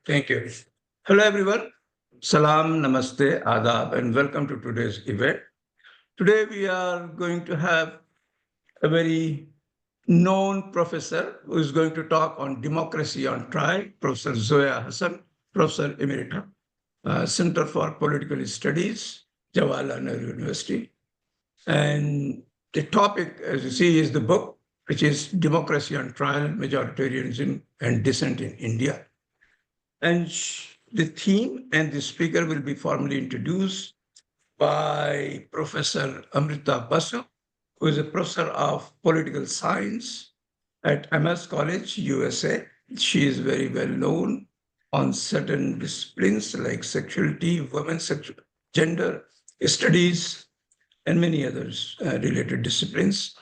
Thank you. Hello, everyone. Salam, namaste, adab, and welcome to today's event. Today, we are going to have a very known professor who is going to talk on democracy on trial, Professor Zoya Hasan, Professor Emerita, Center for Political Studies, Jawaharlal Nehru University. And the topic, as you see, is the book, which is Democracy on Trial, Majoritarianism and Dissent in India. And the theme and the speaker will be formally introduced by Professor Amrita Basu, who is a professor of political science at MS College, USA. She is very well known on certain disciplines like sexuality, women's sexual, gender studies, and many others related disciplines.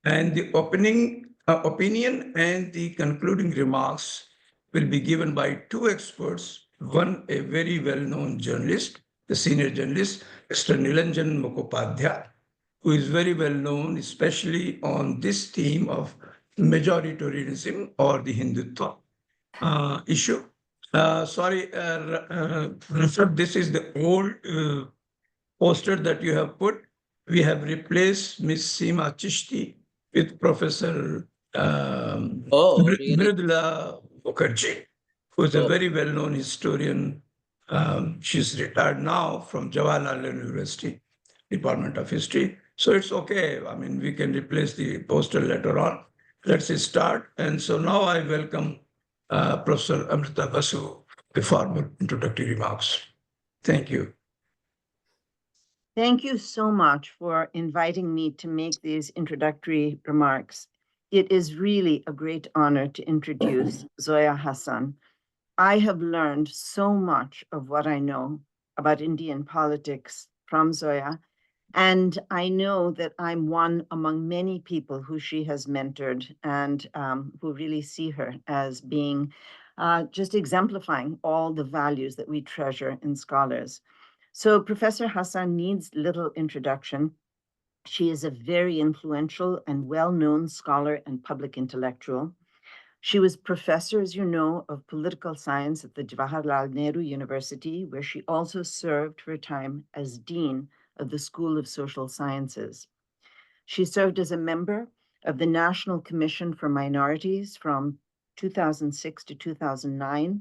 And the opinion and the concluding remarks will be given by two experts, one a very well-known journalist, the senior journalist, Mr. Nilanjan Mukhopadhyay, who is very well known, especially on this theme of majoritarianism or the Hindutva issue. Sorry, Rafat, this is the old poster that you have put. We have replaced Ms. Seema Chishti with Professor Oh, really? Mridula Mukherjee, who is a Oh, very well-known historian. She's retired now from Jawaharlal University, Department of History. So it's okay. I mean, we can replace the poster later on. Let's start. And so now I welcome Professor Amrita Basu, the formal introductory remarks. Thank you. Thank you so much for inviting me to make these introductory remarks. It is really a great honor to introduce Zoya Hasan. I have learned so much of what I know about Indian politics from Zoya, and I know that I'm one among many people who she has mentored and who really see her as being just exemplifying all the values that we treasure in scholars. So Professor Hasan needs little introduction. She is a very influential and well-known scholar and public intellectual. She was professor, as you know, of political science at the Jawaharlal Nehru University, where she also served for a time as dean of the School of Social Sciences. She served as a member of the National Commission for Minorities from 2006 to 2009.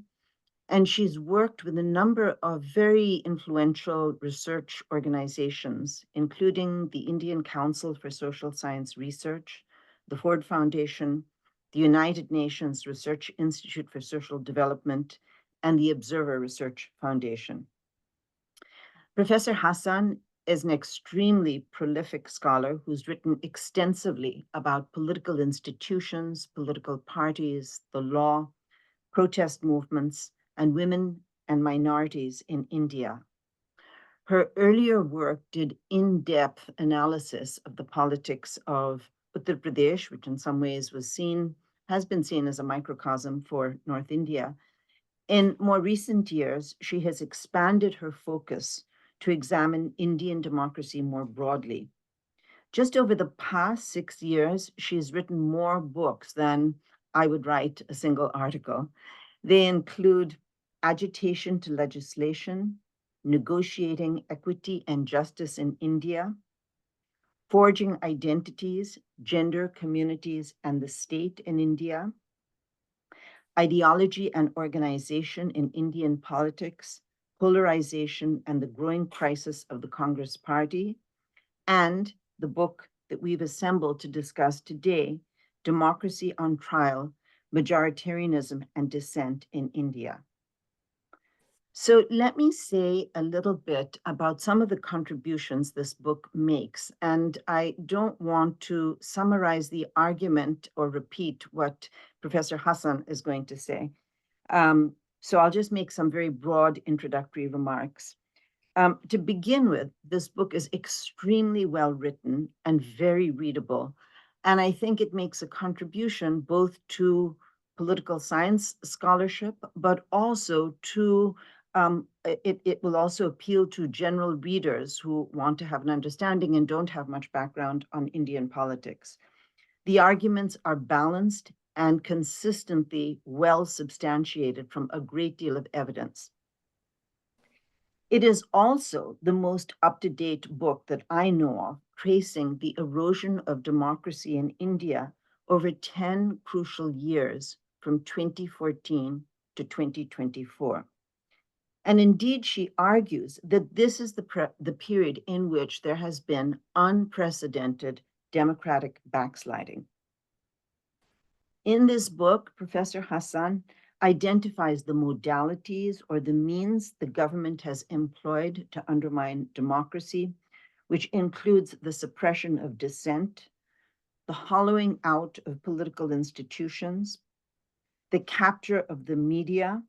And she's worked with a number of very influential research organizations, including the Indian Council for Social Science Research, the Ford Foundation, the United Nations Research Institute for Social Development, and the Observer Research Foundation. Professor Hasan is an extremely prolific scholar who's written extensively about political institutions, political parties, the law, protest movements, and women and minorities in India. Her earlier work did in-depth analysis of the politics of Uttar Pradesh, which in some ways has been seen as a microcosm for North India. In more recent years, she has expanded her focus to examine Indian democracy more broadly. Just over the past 6 years, she has written more books than I would write a single article. They include Agitation to Legislation, Negotiating Equity and Justice in India, Forging Identities, Gender, Communities, and the State in India, Ideology and Organization in Indian Politics, Polarization and the Growing Crisis of the Congress Party, and the book that we've assembled to discuss today, Democracy on Trial, Majoritarianism and Dissent in India. So let me say a little bit about some of the contributions this book makes. And I don't want to summarize the argument or repeat what Professor Hasan is going to say. So I'll just make some very broad introductory remarks. To begin with, this book is extremely well written and very readable. And I think it makes a contribution both to political science scholarship, but also to it will also appeal to general readers who want to have an understanding and don't have much background on Indian politics. The arguments are balanced, and consistently well substantiated from a great deal of evidence. It is also the most up-to-date book that I know of tracing the erosion of democracy in India over 10 crucial years from 2014 to 2024. And indeed, she argues that this is the period in which there has been unprecedented democratic backsliding. In this book, Professor Hasan identifies the modalities or the means the government has employed to undermine democracy, which includes the suppression of dissent, the hollowing out of political institutions, the capture of the media,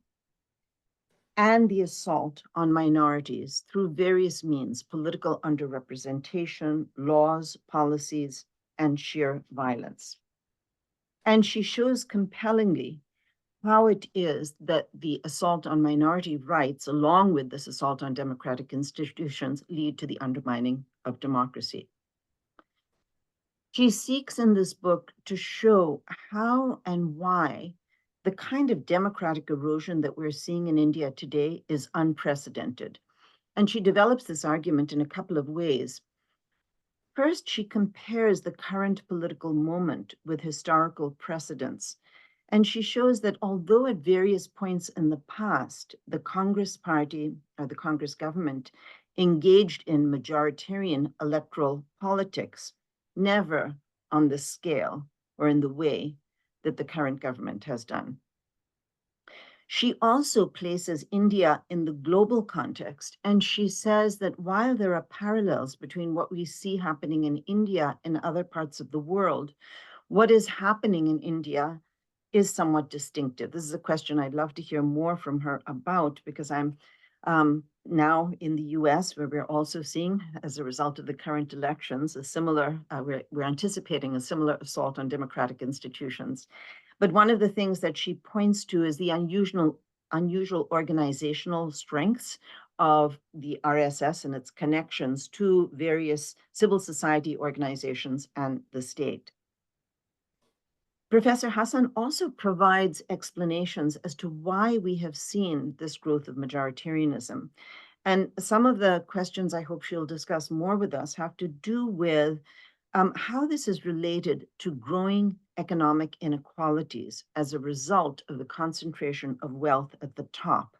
and the assault on minorities through various means, political underrepresentation, laws, policies, and sheer violence. And she shows compellingly how it is that the assault on minority rights, along with this assault on democratic institutions, lead to the undermining of democracy. She seeks in this book to show how and why the kind of democratic erosion that we're seeing in India today is unprecedented. And she develops this argument in a couple of ways. First, she compares the current political moment with historical precedents. And she shows that although at various points in the past, the Congress party or the Congress government engaged in majoritarian electoral politics, never on the scale or in the way that the current government has done. She also places India in the global context, and she says that while there are parallels between what we see happening in India and other parts of the world, what is happening in India is somewhat distinctive. This is a question I'd love to hear more from her about, because I'm now in the US, where we're also seeing, as a result of the current elections, a similar, we're anticipating a similar assault on democratic institutions. But one of the things that she points to is the unusual organizational strengths of the RSS and its connections to various civil society organizations and the state. Professor Hasan also provides explanations as to why we have seen this growth of majoritarianism. And some of the questions I hope she'll discuss more with us have to do with how this is related to growing economic inequalities as a result of the concentration of wealth at the top,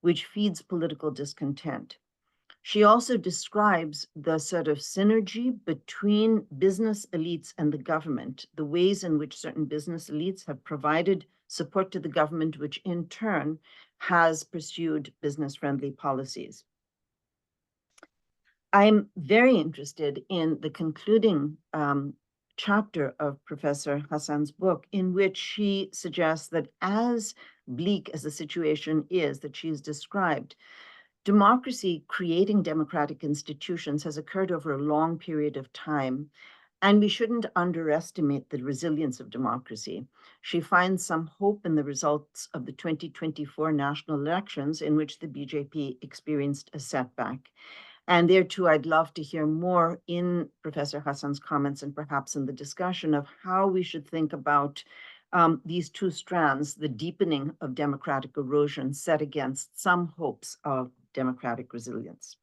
which feeds political discontent. She also describes the sort of synergy between business elites and the government, the ways in which certain business elites have provided support to the government, which in turn has pursued business-friendly policies. I'm very interested in the concluding chapter of Professor Hasan's book, in which she suggests that as bleak as the situation is that she's described, democracy creating democratic institutions has occurred over a long period of time, and we shouldn't underestimate the resilience of democracy. She finds some hope in the results of the 2024 national elections, in which the BJP experienced a setback. And there too, I'd love to hear more in Professor Hasan's comments and perhaps in the discussion of how we should think about these two strands, the deepening of democratic erosion set against some hopes of democratic resilience.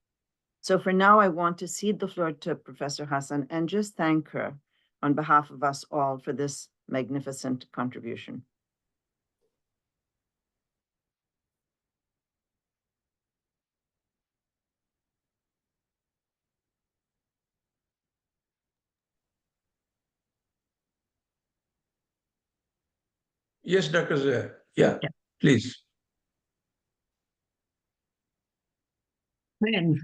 So for now, I want to cede the floor to Professor Hasan and just thank her on behalf of us all for this magnificent contribution. Yes, Dr. Zoya. Yeah, please. Well,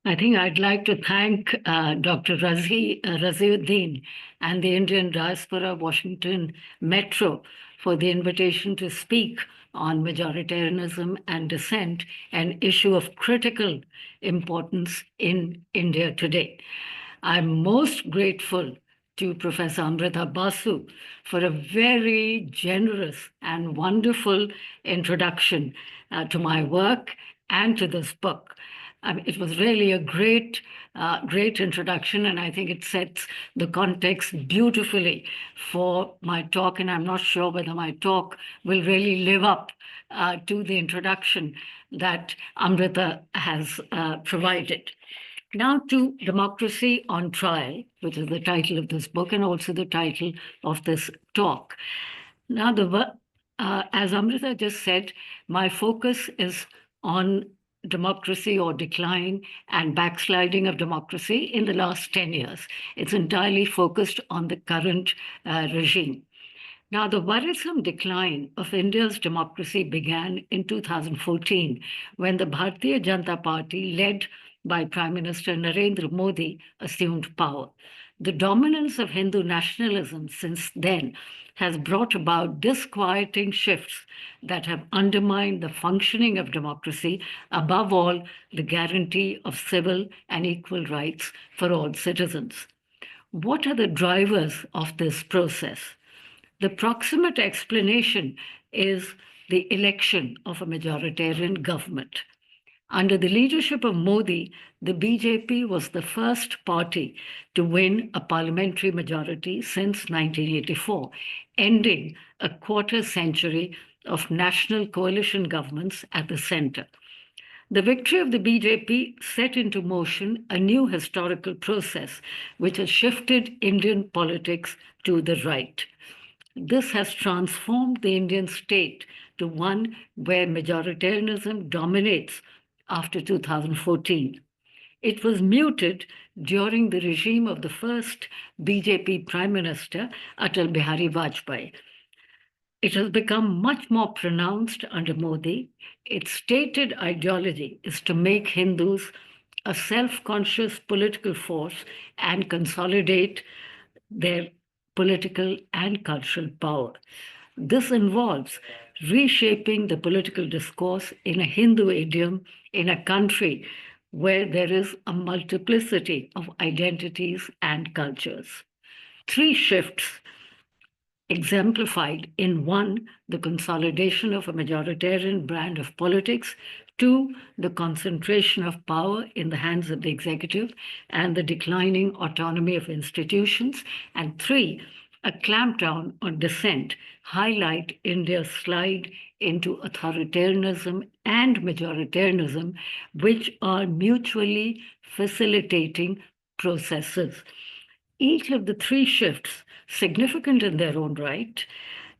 I think I'd like to thank Dr. Raziuddin and the Indian Diaspora Washington Metro for the invitation to speak on majoritarianism and dissent, an issue of critical importance in India today. I'm most grateful to Professor Emerita Basu for a very generous and wonderful introduction to my work and to this book. It was really a great introduction, and I think it sets the context beautifully for my talk. And I'm not sure whether my talk will really live up to the introduction that Amrita has provided. Now to Democracy on Trial, which is the title of this book and also the title of this talk. Now, as Amrita just said, my focus is on democracy or decline and backsliding of democracy in the last 10 years. It's entirely focused on the current regime. Now, the worrisome decline of India's democracy began in 2014 when the Bharatiya Janata Party, led by Prime Minister Narendra Modi, assumed power. The dominance of Hindu nationalism since then has brought about disquieting shifts that have undermined the functioning of democracy, above all, the guarantee of civil and equal rights for all citizens. What are the drivers of this process? The proximate explanation is the election of a majoritarian government. Under the leadership of Modi, the BJP was the first party to win a parliamentary majority since 1984, ending a quarter century of national coalition governments at the center. The victory of the BJP set into motion a new historical process which has shifted Indian politics to the right. This has transformed the Indian state to one where majoritarianism dominates after 2014. It was muted during the regime of the first BJP Prime Minister, Atal Bihari Vajpayee. It has become much more pronounced under Modi. Its stated ideology is to make Hindus a self-conscious political force and consolidate their political and cultural power. This involves reshaping the political discourse in a Hindu idiom in a country where there is a multiplicity of identities and cultures. Three shifts exemplified in one, the consolidation of a majoritarian brand of politics, two, the concentration of power in the hands of the executive and the declining autonomy of institutions, and three, a clampdown on dissent, highlight India's slide into authoritarianism and majoritarianism, which are mutually facilitating processes. Each of the three shifts, significant in their own right,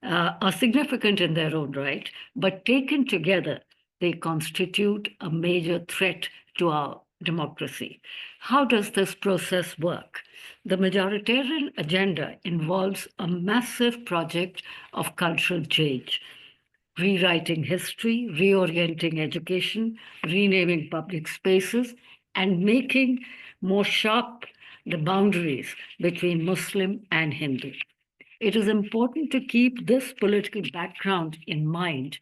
are significant in their own right, but taken together, they constitute a major threat to our democracy. How does this process work? The majoritarian agenda involves a massive project of cultural change, rewriting history, reorienting education, renaming public spaces, and making more sharp the boundaries between Muslim and Hindu. It is important to keep this political background in mind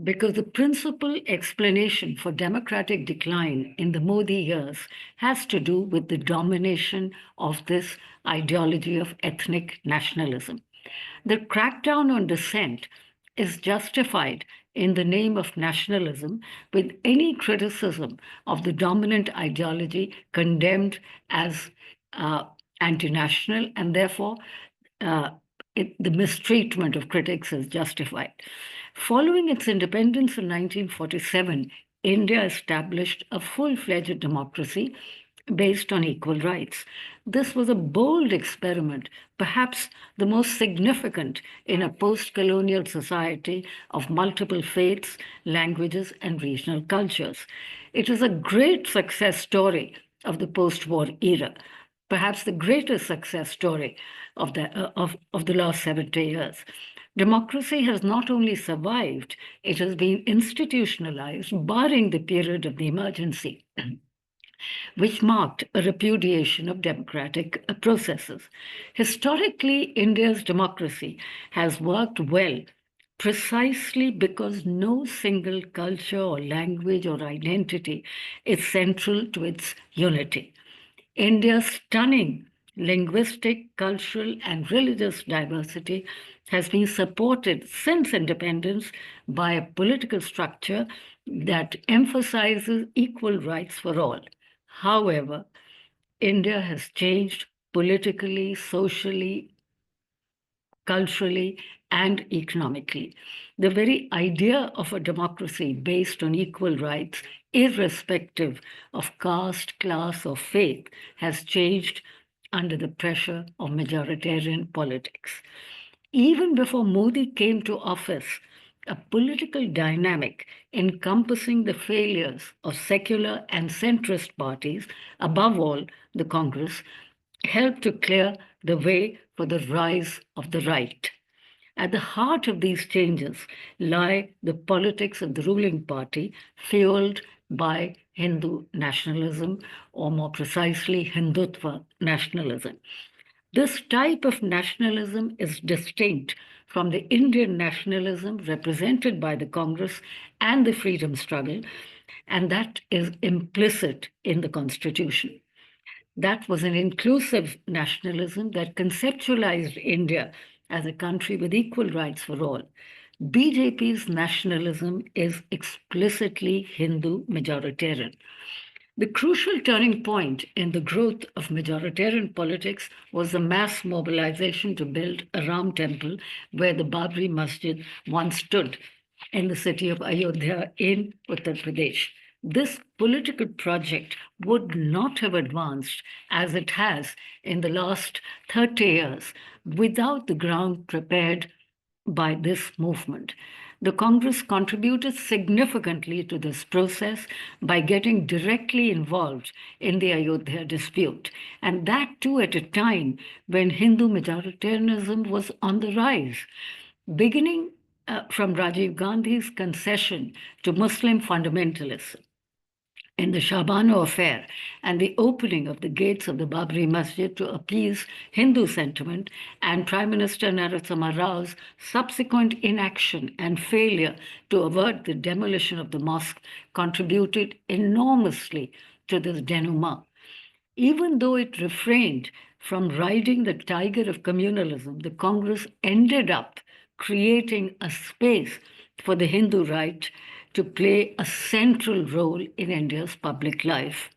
because the principal explanation for democratic decline in the Modi years has to do with the domination of this ideology of ethnic nationalism. The crackdown on dissent is justified in the name of nationalism, with any criticism of the dominant ideology condemned as anti-national, and therefore the mistreatment of critics is justified. Following its independence in 1947, India established a full-fledged democracy based on equal rights. This was a bold experiment, perhaps the most significant in a post-colonial society of multiple faiths, languages, and regional cultures. It is a great success story of the post-war era, perhaps the greatest success story of the last 70 years. Democracy has not only survived, it has been institutionalized, barring the period of the emergency, which marked a repudiation of democratic processes. Historically, India's democracy has worked well precisely because no single culture or language or identity is central to its unity. India's stunning linguistic, cultural, and religious diversity has been supported since independence by a political structure that emphasizes equal rights for all. However, India has changed politically, socially, culturally, and economically. The very idea of a democracy based on equal rights, irrespective of caste, class, or faith, has changed under the pressure of majoritarian politics. Even before Modi came to office, a political dynamic encompassing the failures of secular and centrist parties, above all the Congress, helped to clear the way for the rise of the right. At the heart of these changes lie the politics of the ruling party, fueled by Hindu nationalism, or more precisely, Hindutva nationalism. This type of nationalism is distinct from the Indian nationalism represented by the Congress and the freedom struggle, and that is implicit in the Constitution. That was an inclusive nationalism that conceptualized India as a country with equal rights for all. BJP's nationalism is explicitly Hindu majoritarian. The crucial turning point in the growth of majoritarian politics was the mass mobilization to build a Ram temple where the Babri Masjid once stood in the city of Ayodhya in Uttar Pradesh. This political project would not have advanced as it has in the last 30 years without the ground prepared by this movement. The Congress contributed significantly to this process by getting directly involved in the Ayodhya dispute, and that too at a time when Hindu majoritarianism was on the rise. Beginning from Rajiv Gandhi's concession to Muslim fundamentalism, in the Shabano affair and the opening of the gates of the Babri Masjid to appease Hindu sentiment, and Prime Minister Narasimha Rao's subsequent inaction and failure to avert the demolition of the mosque contributed enormously to this denouement. Even though it refrained from riding the tiger of communalism, the Congress ended up creating a space for the Hindu right to play a central role in India's public life.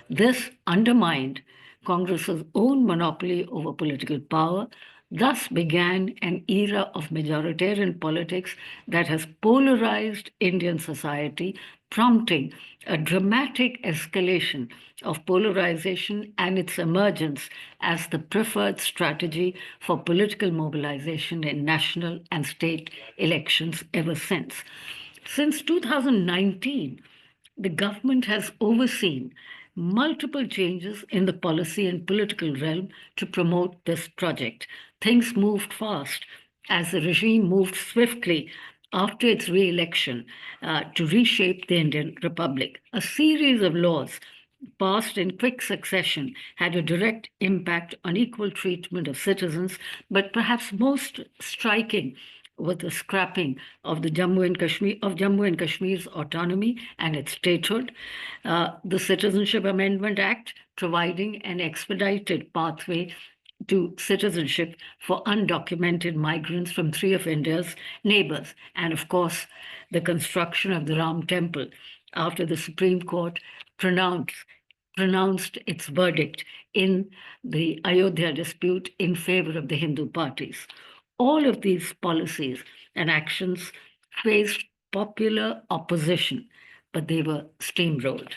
This undermined Congress's own monopoly over political power. Thus began an era of majoritarian politics that has polarized Indian society, prompting a dramatic escalation of polarization and its emergence as the preferred strategy for political mobilization in national and state elections ever since. Since 2019, the government has overseen multiple changes in the policy and political realm to promote this project. Things moved fast as the regime moved swiftly after its re-election to reshape the Indian Republic. A series of laws passed in quick succession had a direct impact on equal treatment of citizens, but perhaps most striking was the scrapping of Jammu and Kashmir's autonomy and its statehood, the Citizenship Amendment Act providing an expedited pathway to citizenship for undocumented migrants from three of India's neighbors, and of course, the construction of the Ram Temple after the Supreme Court pronounced its verdict in the Ayodhya dispute in favor of the Hindu parties. All of these policies and actions faced popular opposition, but they were steamrolled.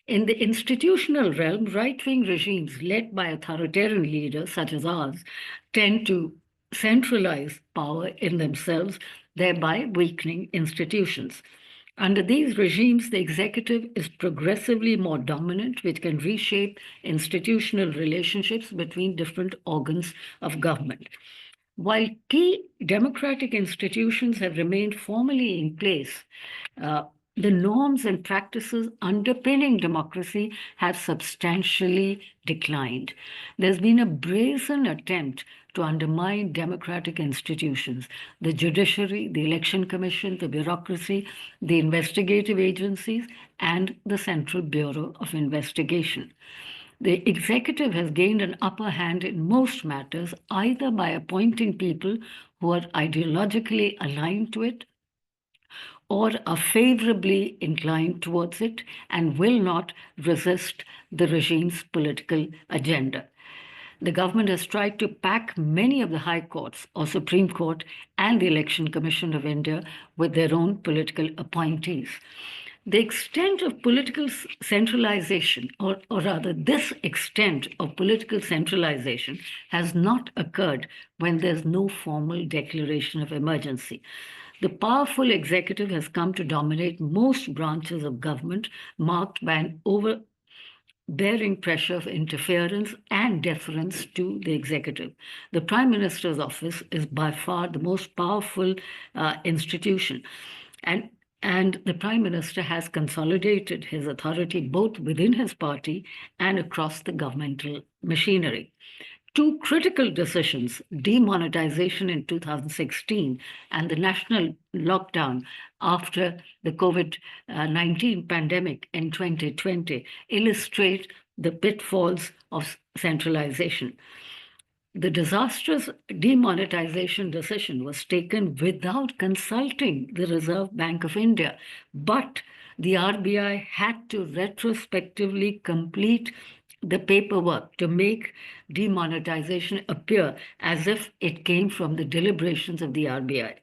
In the institutional realm, right-wing regimes led by authoritarian leaders such as ours tend to centralize power in themselves, thereby weakening institutions. Under these regimes, the executive is progressively more dominant, which can reshape institutional relationships between different organs of government. While key democratic institutions have remained formally in place, the norms and practices underpinning democracy have substantially declined. There's been a brazen attempt to undermine democratic institutions, the judiciary, the election commission, the bureaucracy, the investigative agencies, and the Central Bureau of Investigation. The executive has gained an upper hand in most matters, either by appointing people who are ideologically aligned to it or are favorably inclined towards it and will not resist the regime's political agenda. The government has tried to pack many of the high courts or Supreme Court and the Election Commission of India with their own political appointees. The extent of political centralization, or rather, this extent of political centralization, has not occurred when there's no formal declaration of emergency. The powerful executive has come to dominate most branches of government, marked by an overbearing pressure of interference and deference to the executive. The Prime Minister's office is by far the most powerful institution. And the Prime Minister has consolidated his authority both within his party and across the governmental machinery. Two critical decisions, demonetization in 2016 and the national lockdown after the COVID-19 pandemic in 2020, illustrate the pitfalls of centralization. The disastrous demonetization decision was taken without consulting the Reserve Bank of India, but the RBI had to retrospectively complete the paperwork to make demonetization appear as if it came from the deliberations of the RBI.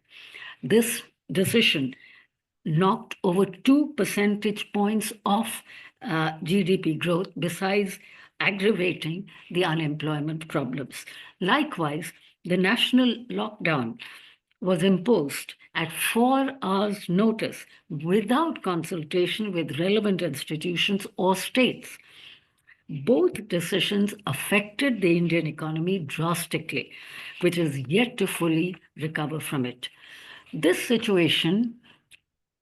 This decision knocked over 2 percentage points off GDP growth, besides aggravating the unemployment problems. Likewise, the national lockdown was imposed at 4 hours' notice without consultation with relevant institutions or states. Both decisions affected the Indian economy drastically, which is yet to fully recover from it. This situation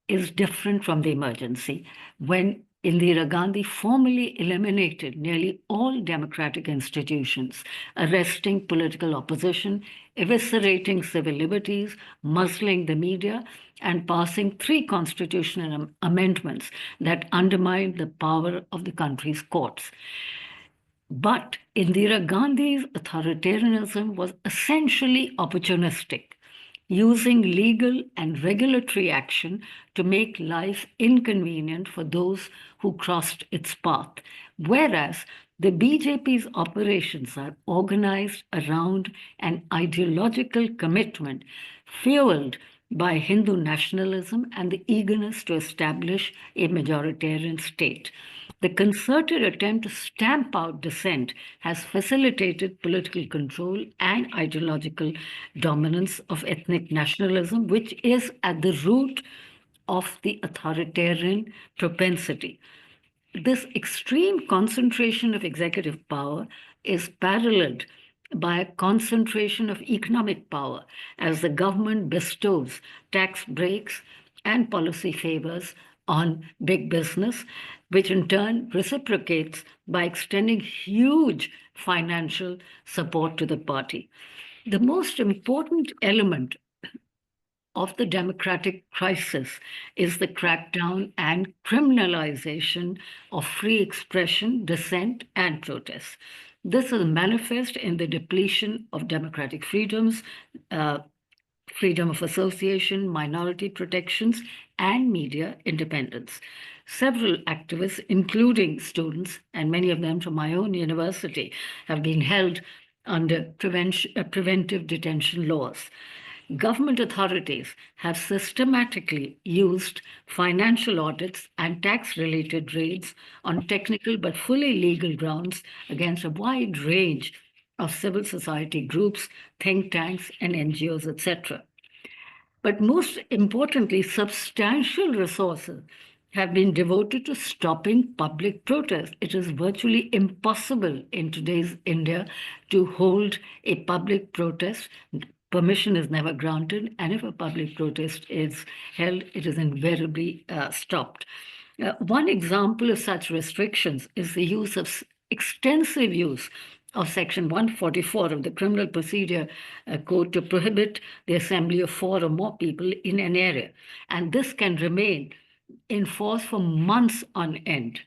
is different from the emergency when Indira Gandhi formally eliminated nearly all democratic institutions, arresting political opposition, eviscerating civil liberties, muzzling the media, and passing 3 constitutional amendments that undermined the power of the country's courts. But Indira Gandhi's authoritarianism was essentially opportunistic, using legal and regulatory action to make life inconvenient for those who crossed its path, whereas the BJP's operations are organized around an ideological commitment fueled by Hindu nationalism and the eagerness to establish a majoritarian state. The concerted attempt to stamp out dissent has facilitated political control and ideological dominance of ethnic nationalism, which is at the root of the authoritarian propensity. This extreme concentration of executive power is paralleled by a concentration of economic power as the government bestows tax breaks and policy favors on big business, which in turn reciprocates by extending huge financial support to the party. The most important element of the democratic crisis is the crackdown and criminalization of free expression, dissent, and protest. This is manifest in the depletion of democratic freedoms, freedom of association, minority protections, and media independence. Several activists, including students, and many of them from my own university, have been held under preventive detention laws. Government authorities have systematically used financial audits and tax-related raids on technical but fully legal grounds against a wide range of civil society groups, think tanks, and NGOs, etc. But most importantly, substantial resources have been devoted to stopping public protest. It is virtually impossible in today's India to hold a public protest. Permission is never granted, and if a public protest is held, it is invariably stopped. One example of such restrictions is the extensive use of Section 144 of the Criminal Procedure Code to prohibit the assembly of 4 or more people in an area. And this can remain in force for months on end.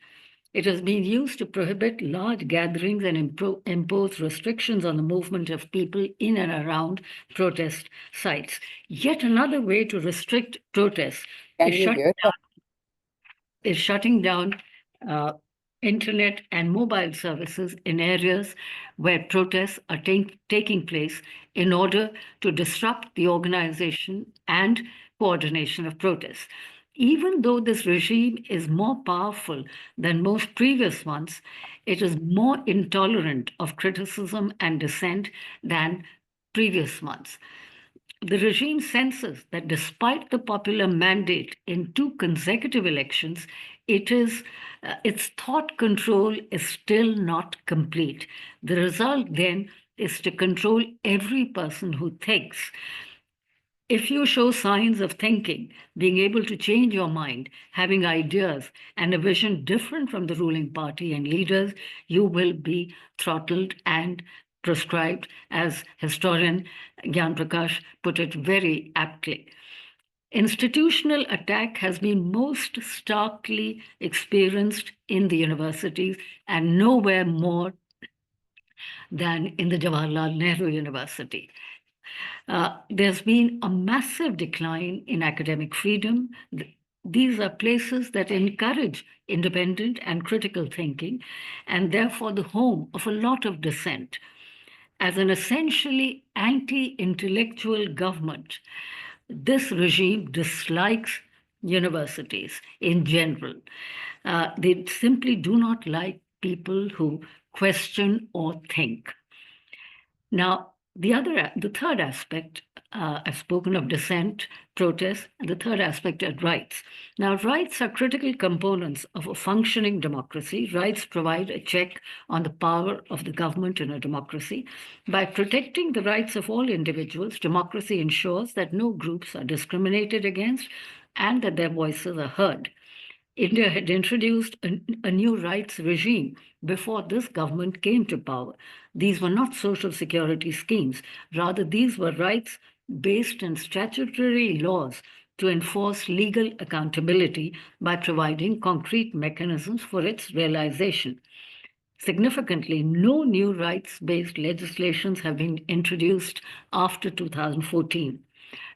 It has been used to prohibit large gatherings and impose restrictions on the movement of people in and around protest sites. Yet another way to restrict protests is shutting down internet and mobile services in areas where protests are taking place in order to disrupt the organization and coordination of protests. Even though this regime is more powerful than most previous ones, it is more intolerant of criticism and dissent than previous ones. The regime senses that despite the popular mandate in 2 consecutive elections, its thought control is still not complete. The result then is to control every person who thinks. If you show signs of thinking, being able to change your mind, having ideas, and a vision different from the ruling party and leaders, you will be throttled and proscribed, as historian Gyan Prakash put it very aptly. Institutional attack has been most starkly experienced in the universities and nowhere more than in the Jawaharlal Nehru University. There's been a massive decline in academic freedom. These are places that encourage independent and critical thinking, and therefore the home of a lot of dissent. As an essentially anti-intellectual government, this regime dislikes universities in general. They simply do not like people who question or think. Now, the third aspect, I've spoken of dissent, protest, and the third aspect are rights. Now, rights are critical components of a functioning democracy. Rights provide a check on the power of the government in a democracy. By protecting the rights of all individuals, democracy ensures that no groups are discriminated against and that their voices are heard. India had introduced a new rights regime before this government came to power. These were not social security schemes. Rather, these were rights based on statutory laws to enforce legal accountability by providing concrete mechanisms for its realization. Significantly, no new rights-based legislations have been introduced after 2014.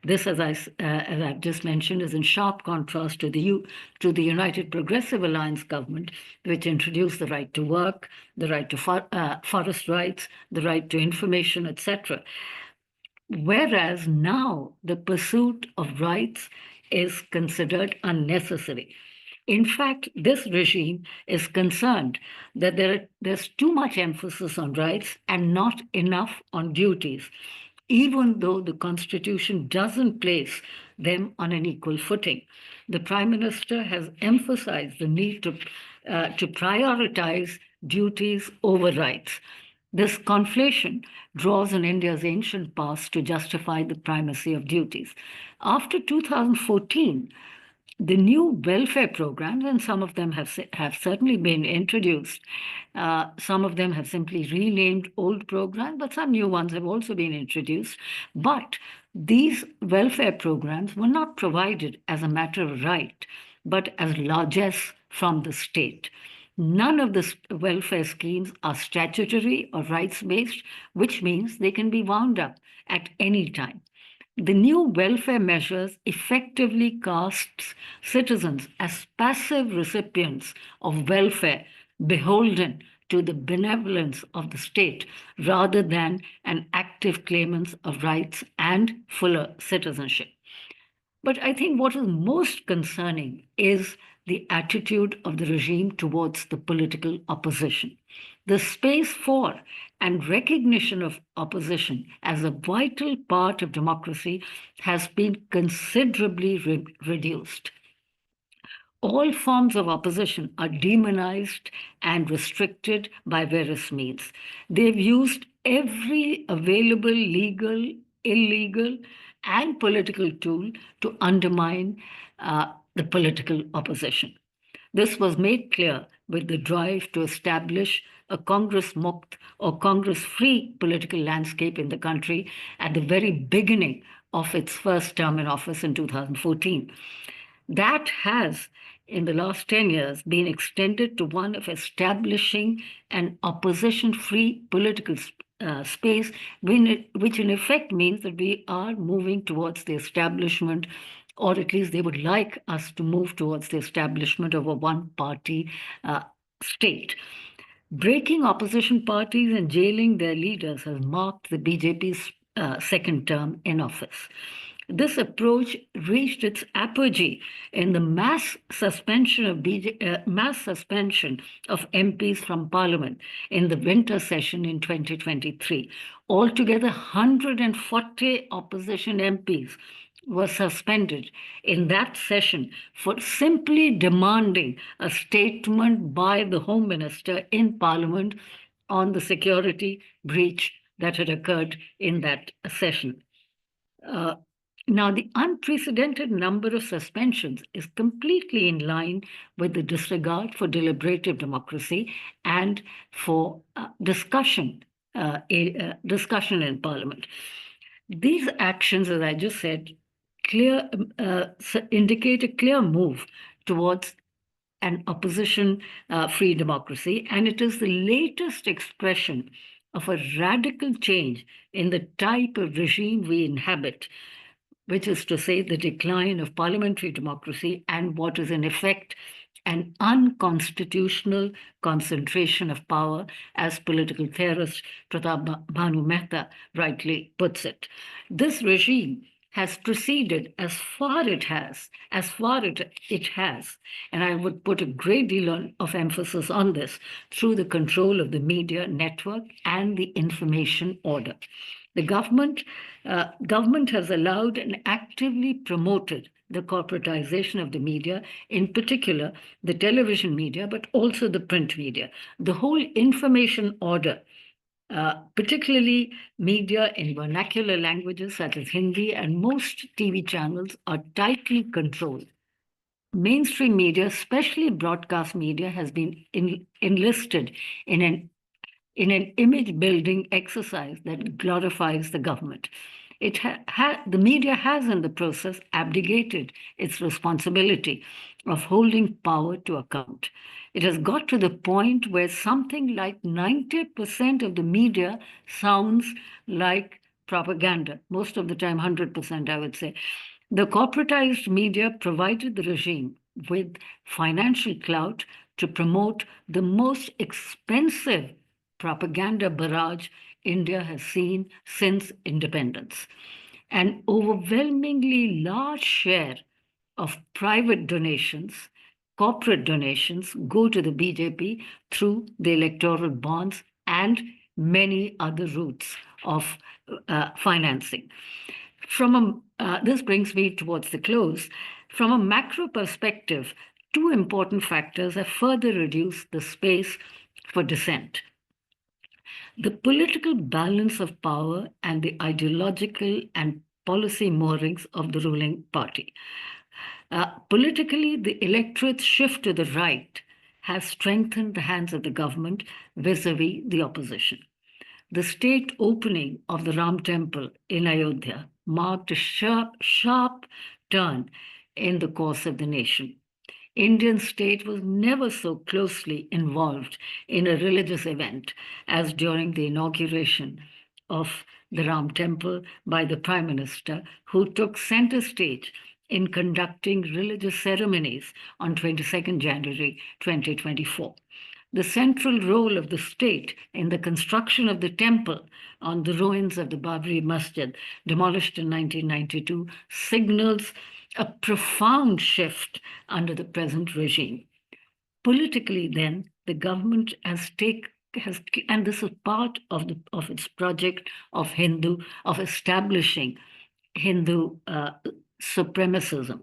This, as I've just mentioned, is in sharp contrast to the United Progressive Alliance government, which introduced the right to work, the right to forest rights, the right to information, etc. Whereas now the pursuit of rights is considered unnecessary. In fact, this regime is concerned that there's too much emphasis on rights and not enough on duties, even though the Constitution doesn't place them on an equal footing. The Prime Minister has emphasized the need to prioritize duties over rights. This conflation draws on India's ancient past to justify the primacy of duties. After 2014, the new welfare programs, and some of them have certainly been introduced. Some of them have simply renamed old programs, but some new ones have also been introduced. But these welfare programs were not provided as a matter of right, but as largesse from the state. None of the welfare schemes are statutory or rights-based, which means they can be wound up at any time. The new welfare measures effectively casts citizens as passive recipients of welfare, beholden to the benevolence of the state, rather than an active claimants of rights and fuller citizenship. But I think what is most concerning is the attitude of the regime towards the political opposition. The space for and recognition of opposition as a vital part of democracy has been considerably reduced. All forms of opposition are demonized and restricted by various means. They've used every available legal, illegal, and political tool to undermine the political opposition. This was made clear with the drive to establish a Congress Mukt or Congress free political landscape in the country at the very beginning of its first term in office in 2014. That has in the last 10 years been extended to one of establishing an opposition-free political space, which in effect means that we are moving towards the establishment, or at least they would like us to move towards the establishment of a one-party state. Breaking opposition parties and jailing their leaders has marked the BJP's second term in office. This approach reached its apogee in the mass suspension of MPs from Parliament in the winter session in 2023. Altogether, 140 opposition MPs were suspended in that session for simply demanding a statement by the Home Minister in Parliament on the security breach that had occurred in that session. Now, the unprecedented number of suspensions is completely in line with the disregard for deliberative democracy and for discussion in Parliament. These actions, as I just said, indicate a clear move towards an opposition-free democracy, and it is the latest expression of a radical change in the type of regime we inhabit, which is to say the decline of parliamentary democracy and what is in effect an unconstitutional concentration of power, as political theorist Pratap Bhanu Mehta rightly puts it. This regime has proceeded as far it has, and I would put a great deal of emphasis on this, through the control of the media network and the information order. The government has allowed and actively promoted the corporatization of the media, in particular the television media, but also the print media. The whole information order, particularly media in vernacular languages such as Hindi, and most TV channels are tightly controlled. Mainstream media, especially broadcast media, has been enlisted in an image-building exercise that glorifies the government. The media has, in the process, abdicated its responsibility of holding power to account. It has got to the point where something like 90% of the media sounds like propaganda, most of the time 100%, I would say. The corporatized media provided the regime with financial clout to promote the most expensive propaganda barrage India has seen since independence. An overwhelmingly large share of private donations, corporate donations, go to the BJP through the electoral bonds and many other routes of financing. This brings me towards the close. From a macro perspective, two important factors have further reduced the space for dissent: the political balance of power and the ideological and policy moorings of the ruling party. Politically, the electorate's shift to the right has strengthened the hands of the government vis-a-vis the opposition. The state opening of the Ram Temple in Ayodhya marked a sharp turn in the course of the nation. Indian state was never so closely involved in a religious event as during the inauguration of the Ram Temple by the Prime Minister, who took center stage in conducting religious ceremonies on 22nd January 2024. The central role of the state in the construction of the temple on the ruins of the Babri Masjid, demolished in 1992, signals a profound shift under the present regime. Politically, then, the government has and this is part of its project of establishing Hindu supremacism.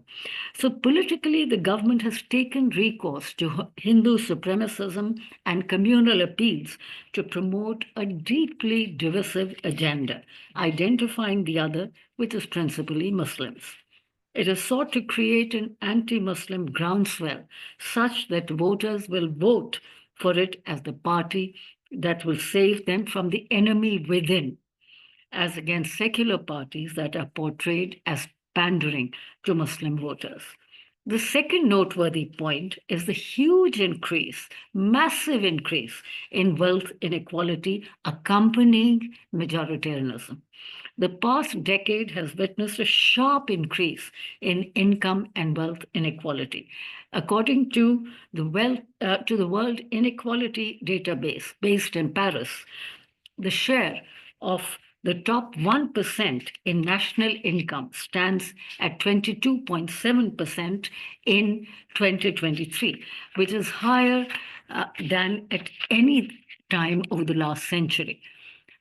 So politically, the government has taken recourse to Hindu supremacism and communal appeals to promote a deeply divisive agenda, identifying the other, which is principally Muslims. It has sought to create an anti-Muslim groundswell such that voters will vote for it as the party that will save them from the enemy within, as against secular parties that are portrayed as pandering to Muslim voters. The second noteworthy point is the huge increase, massive increase in wealth inequality accompanying majoritarianism. The past decade has witnessed a sharp increase in income and wealth inequality. According to the World Inequality Database based in Paris, the share of the top 1% in national income stands at 22.7% in 2023, which is higher than at any time over the last century.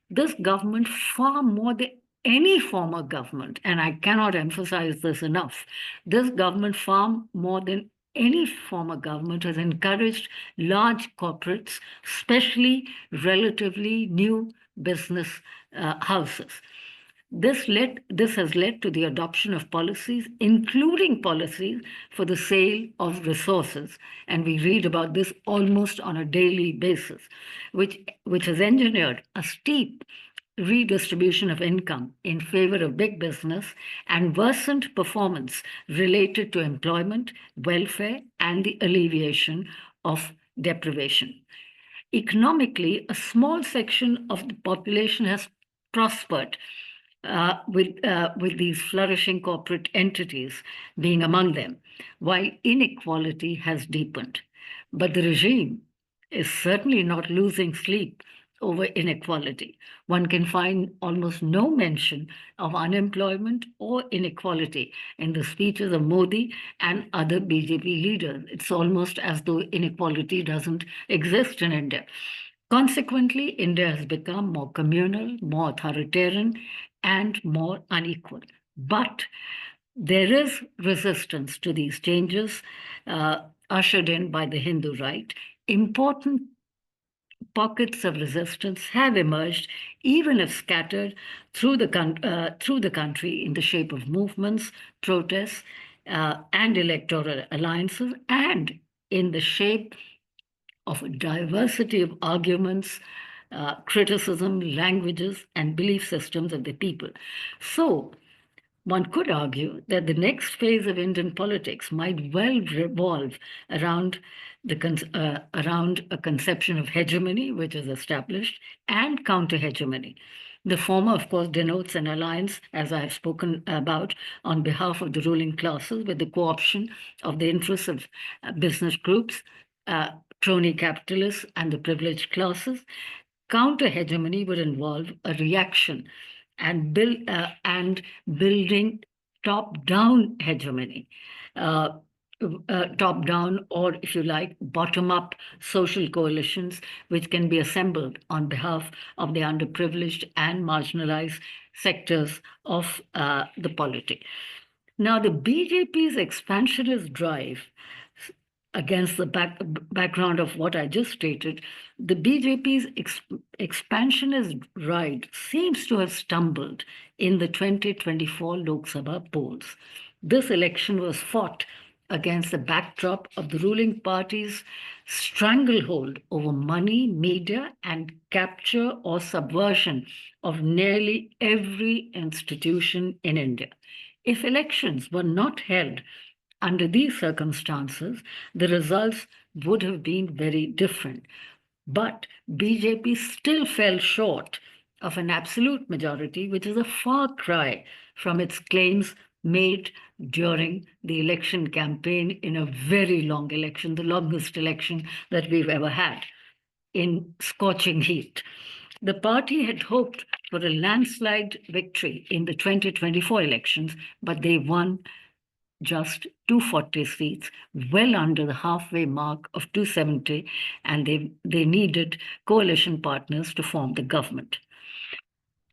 This government, far more than any former government, and I cannot emphasize this enough, this government, far more than any former government, has encouraged large corporates, especially relatively new business houses. This has led to the adoption of policies, including policies for the sale of resources, and we read about this almost on a daily basis, which has engineered a steep redistribution of income in favor of big business and worsened performance related to employment, welfare, and the alleviation of deprivation. Economically, a small section of the population has prospered with these flourishing corporate entities being among them, while inequality has deepened. But the regime is certainly not losing sleep over inequality. One can find almost no mention of unemployment or inequality in the speeches of Modi and other BJP leaders. It's almost as though inequality doesn't exist in India. Consequently, India has become more communal, more authoritarian, and more unequal. But there is resistance to these changes ushered in by the Hindu right. Important pockets of resistance have emerged, even if scattered through the country in the shape of movements, protests, and electoral alliances, and in the shape of a diversity of arguments, criticism, languages, and belief systems of the people. So, one could argue that the next phase of Indian politics might well revolve around around a conception of hegemony, which is established, and counter-hegemony. The former, of course, denotes an alliance, as I have spoken about, on behalf of the ruling classes with the co-option of the interests of business groups, crony capitalists, and the privileged classes. Counter-hegemony would involve a reaction and building top-down hegemony, top-down, or if you like, bottom-up social coalitions, which can be assembled on behalf of the underprivileged and marginalized sectors of the polity. Now, the BJP's expansionist drive, against the background of what I just stated, the BJP's expansionist ride seems to have stumbled in the 2024 Lok Sabha polls. This election was fought against the backdrop of the ruling party's stranglehold over money, media, and capture or subversion of nearly every institution in India. If elections were not held under these circumstances, the results would have been very different. But BJP still fell short of an absolute majority, which is a far cry from its claims made during the election campaign in a very long election, the longest election that we've ever had, in scorching heat. The party had hoped for a landslide victory in the 2024 elections, but they won just 240 seats, well under the halfway mark of 270, and they needed coalition partners to form the government.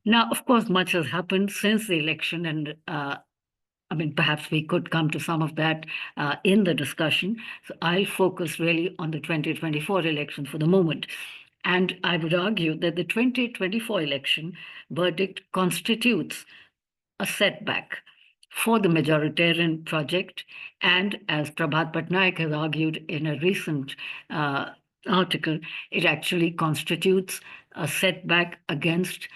Now, of course, much has happened since the election, and perhaps we could come to some of that in the discussion. So I'll focus really on the 2024 election for the moment. And I would argue that the 2024 election verdict constitutes a setback for the majoritarian project. And as Prabhat Patnaik has argued in a recent article, it actually constitutes a setback against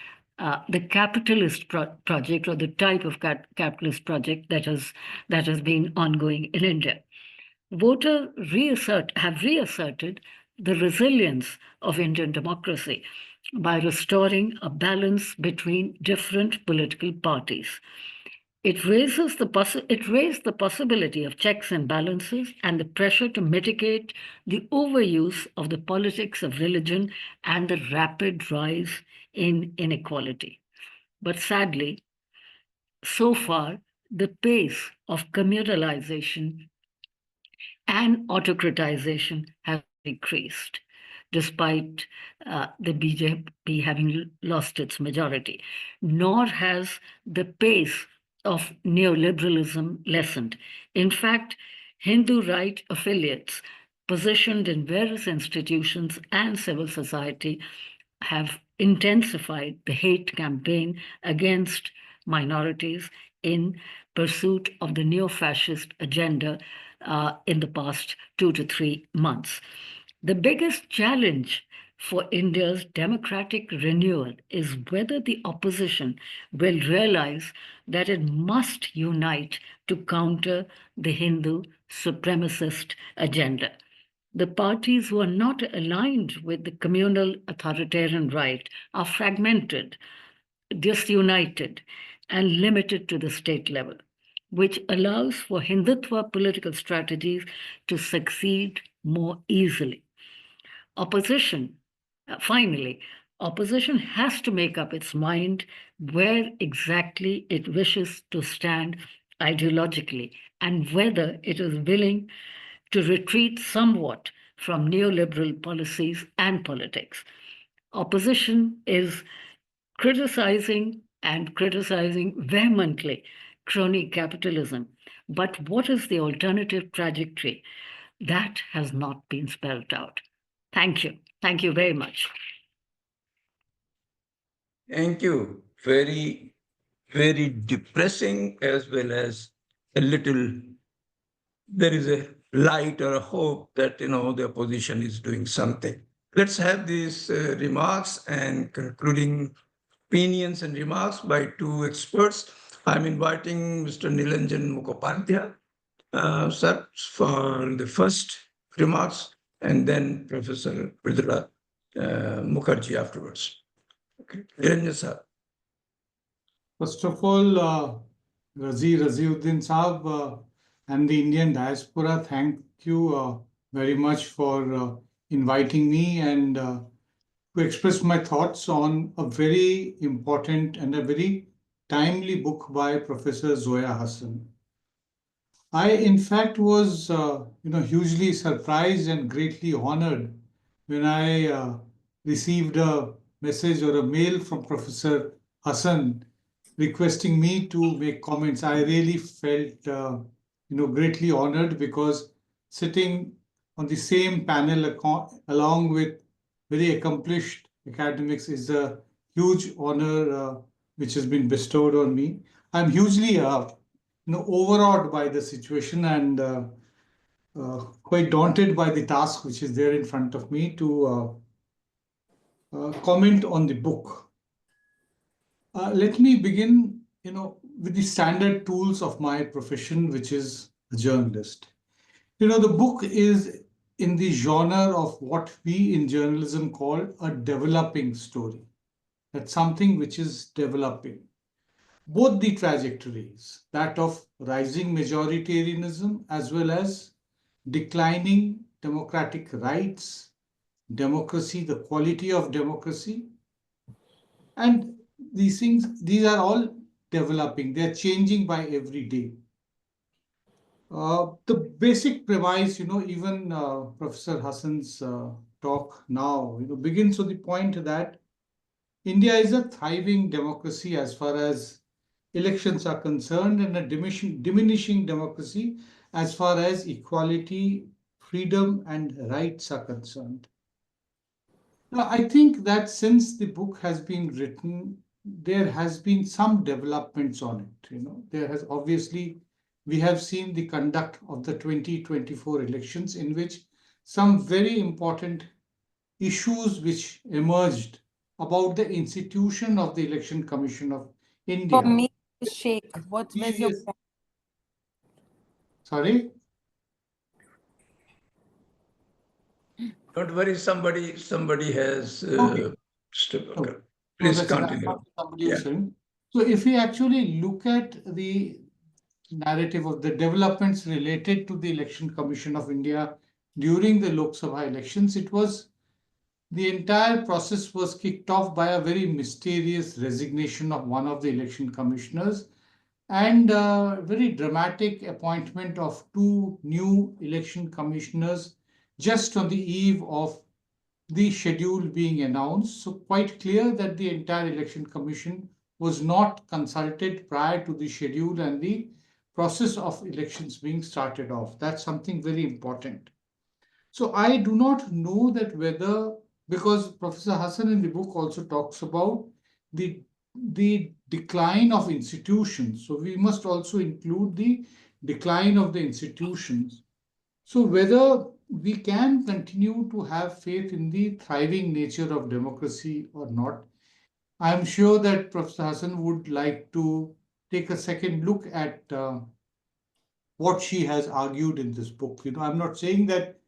the capitalist project, or the type of capitalist project that has been ongoing in India. voters have reasserted the resilience of Indian democracy by restoring a balance between different political parties. It raised the possibility of checks and balances and the pressure to mitigate the overuse of the politics of religion and the rapid rise in inequality. But sadly, so far, the pace of communalization and autocratization have decreased, despite the BJP having lost its majority, nor has the pace of neoliberalism lessened. In fact, Hindu right affiliates positioned in various institutions and civil society have intensified the hate campaign against minorities in pursuit of the neo fascist agenda in the past 2 to 3 months. The biggest challenge for India's democratic renewal is whether the opposition will realize that it must unite to counter the Hindu supremacist agenda. The parties who are not aligned with the communal authoritarian right are fragmented, disunited, and limited to the state level, which allows for Hindutva political strategies to succeed more easily. Finally, opposition has to make up its mind where exactly it wishes to stand ideologically and whether it is willing to retreat somewhat from neoliberal policies and politics. Opposition is criticizing vehemently crony capitalism. But what is the alternative trajectory? That has not been spelled out. Thank you. Thank you very much. Thank you. Very, very depressing as well as a little, there is a light or a hope that, the opposition is doing something. Let's have these remarks and concluding opinions and remarks by two experts. I'm inviting Mr. Nilanjan Mukhopadhyay, sir, for the first remarks, and then Professor Vidura Mukherjee afterwards. Okay. Nilanjan, sir. First of all, Raziuddin Saab and the Indian diaspora, thank you very much for inviting me and to express my thoughts on a very important and a very timely book by Professor Zoya Hasan. I, in fact, was hugely surprised and greatly honored when I received a message or a mail from Professor Hasan requesting me to make comments. I really felt greatly honored because sitting on the same panel along with very accomplished academics is a huge honor which has been bestowed on me. I'm hugely overawed by the situation and quite daunted by the task which is there in front of me to comment on the book. Let me begin, with the standard tools of my profession, which is a journalist. The book is in the genre of what we in journalism call a developing story. That's something which is developing. Both the trajectories, that of rising majoritarianism as well as declining democratic rights, democracy, the quality of democracy, and these are all developing. They're changing by every day. The basic premise, even Professor Hasan's talk now, begins with the point that India is a thriving democracy as far as elections are concerned and a diminishing democracy as far as equality, freedom, and rights are concerned. Now, I think that since the book has been written, there has been some developments on it. There has obviously, we have seen the conduct of the 2024 elections in which some very important issues which emerged about the institution of the Election Commission of India. For me, Sheikh, where's your... Sorry? Don't worry, somebody has Okay. okay. No, Please that's it. I'm continue. not somebody Yeah. who's saying. So if we actually look at the narrative of the developments related to the Election Commission of India during the Lok Sabha elections, the entire process was kicked off by a very mysterious resignation of one of the election commissioners and very dramatic appointment of two new election commissioners just on the eve of the schedule being announced. So quite clear that the entire election commission was not consulted prior to the schedule and the process of elections being started off. That's something very important. So I do not know that whether, because Professor Hasan in the book also talks about the decline of institutions. So we must also include the decline of the institutions. So whether we can continue to have faith in the thriving nature of democracy or not, I'm sure that Professor Hasan would like to take a second look at what she has argued in this book. I'm not saying that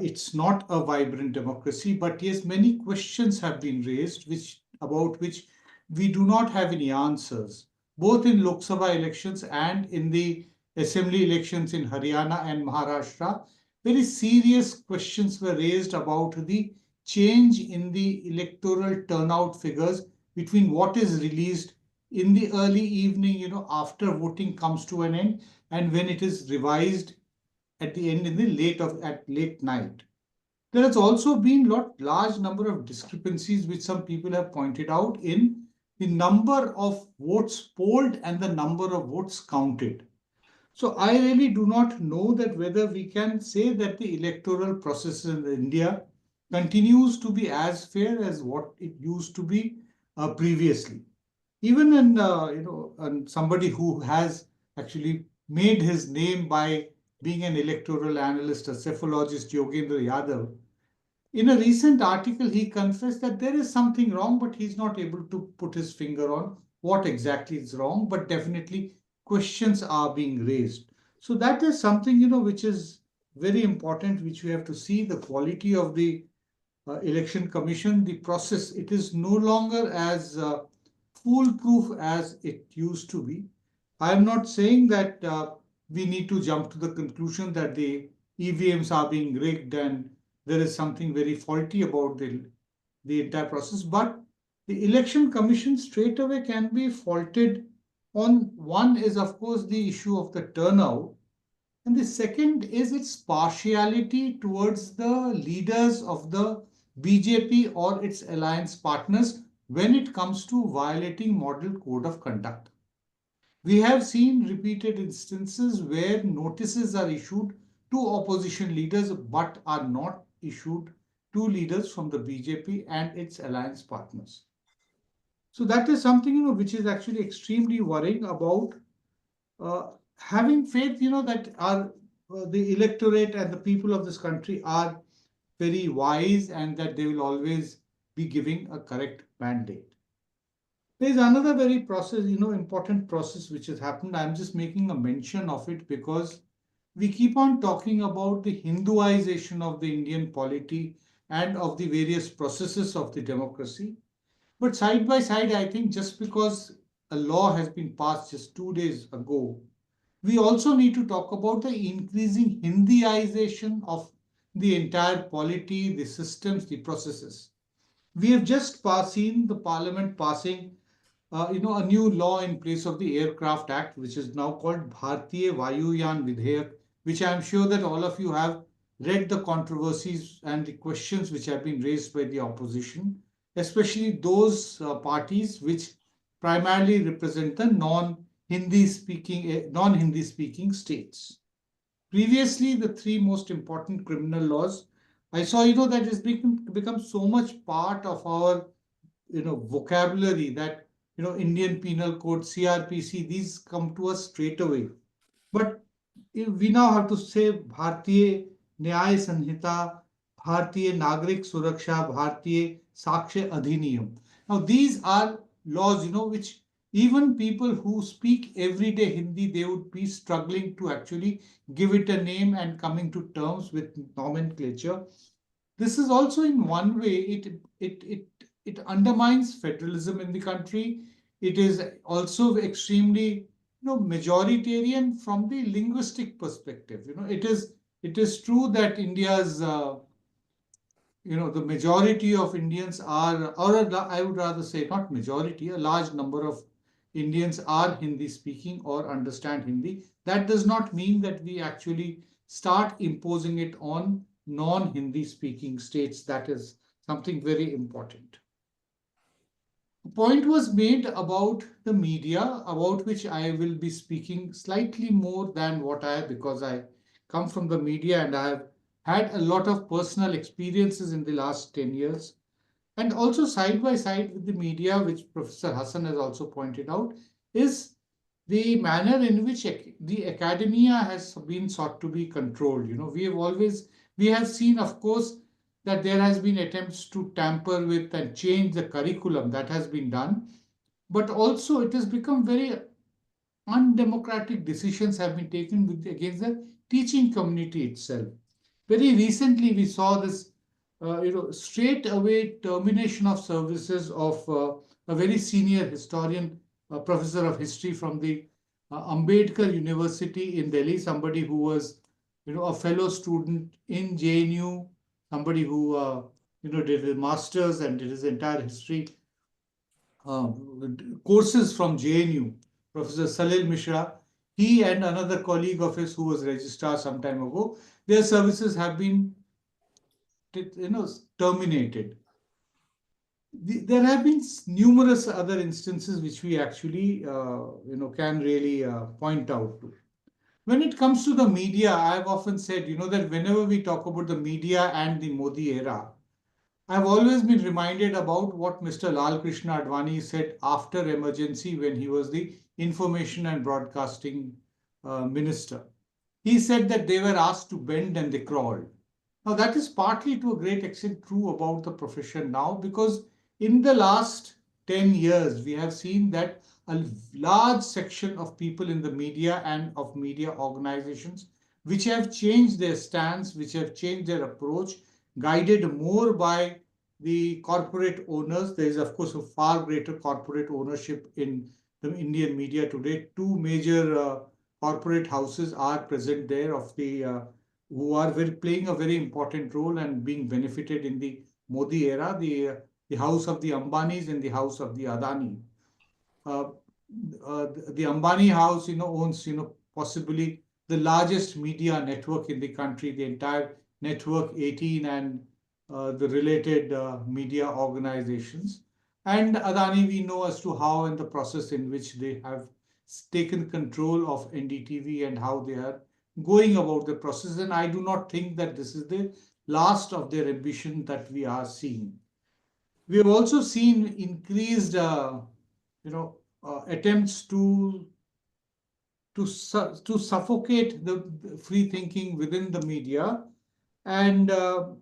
it's not a vibrant democracy, but yes, many questions have been raised about which we do not have any answers, both in Lok Sabha elections and in the assembly elections in Haryana and Maharashtra. Very serious questions were raised about the change in the electoral turnout figures between what is released in the early evening, after voting comes to an end, and when it is revised at the end in the late night. There has also been large number of discrepancies which some people have pointed out in the number of votes polled and the number of votes counted. So I really do not know that whether we can say that the electoral process in India continues to be as fair as what it used to be previously. Even and somebody who has actually made his name by being an electoral analyst, a cephalogist, Yogendra Yadav, in a recent article, he confessed that there is something wrong, but he's not able to put his finger on what exactly is wrong, but definitely questions are being raised. So that is something, which is very important, which we have to see the quality of the election commission, the process. It is no longer as foolproof as it used to be. I am not saying that we need to jump to the conclusion that the EVMs are being rigged and there is something very faulty about the entire process, but the election commission straight away can be faulted on one is, of course, the issue of the turnout, and the second is its partiality towards the leaders of the BJP or its alliance partners when it comes to violating model code of conduct. We have seen repeated instances where notices are issued to opposition leaders but are not issued to leaders from the BJP and its alliance partners. So that is something which is actually extremely worrying about having faith that our the electorate and the people of this country are very wise and that they will always be giving a correct mandate. There is another very important process which has happened. I'm just making a mention of it because we keep on talking about the Hinduization of the Indian polity and of the various processes of the democracy. But side by side, I think just because a law has been passed just 2 days ago, we also need to talk about the increasing Hindiization of the entire polity, the systems, the processes. We have just seen the parliament passing a new law in place of the Aircraft Act, which is now called Bharatiya Vayuyan Vidhayak, which I am sure that all of you have read the controversies and the questions which have been raised by the opposition, especially those parties which primarily represent the non-Hindi speaking states. Previously, the three most important criminal laws, I saw, that has become so much part of our, vocabulary that, Indian Penal Code, CRPC, these come to us straight away. But we now have to say Bharatiya Nyay Sanhita, Bharatiya Nagrik Suraksha, Bharatiya Sakshya Adhiniyam. Now, these are laws, which even people who speak everyday Hindi, they would be struggling to actually give it a name and coming to terms with nomenclature. this is also in one way, it undermines federalism in the country. It is also extremely, majoritarian from the linguistic perspective. It is true that India's the majority of Indians are, I would rather say not majority, a large number of Indians are Hindi speaking or understand Hindi. That does not mean that we actually start imposing it on non-Hindi speaking states. That is something very important. A point was made about the media, about which I will be speaking slightly more than because I come from the media and I have had a lot of personal experiences in the last 10 years. And also side by side with the media, which Professor Hasan has also pointed out, is the manner in which the academia has been sought to be controlled. We have seen, of course, that there has been attempts to tamper with and change the curriculum. That has been done. But also it has become very undemocratic decisions have been taken against the teaching community itself. Very recently, we saw this, straight away termination of services of a very senior historian, professor of history from the Ambedkar University in Delhi, somebody who was, a fellow student in JNU, somebody who, did a master's and did his entire history uh, courses from JNU, Professor Salil Mishra. He and another colleague of his who was registrar some time ago, their services have been terminated. There have been numerous other instances which we actually can really point out to. When it comes to the media, I've often said that whenever we talk about the media and the Modi era, I've always been reminded about what Mr. Lal Krishna Advani said after emergency when he was the information and broadcasting minister. He said that they were asked to bend and they crawled. Now, that is partly to a great extent true about the profession now, because in the last 10 years, we have seen that a large section of people in the media and of media organizations which have changed their stance, which have changed their approach, guided more by the corporate owners. There is, of course, a far greater corporate ownership in the Indian media today. Two major corporate houses are present there of the who are playing a very important role and being benefited in the Modi era, the house of the Ambanis and the house of the Adani. The Ambani house, owns, possibly the largest media network in the country, the entire network 18 and the related media organizations. And Adani, we know as to how and the process in which they have taken control of NDTV and how they are going about the process. And I do not think that this is the last of their ambition that we are seeing. We have also seen increased, attempts to suffocate the free thinking within the media, and the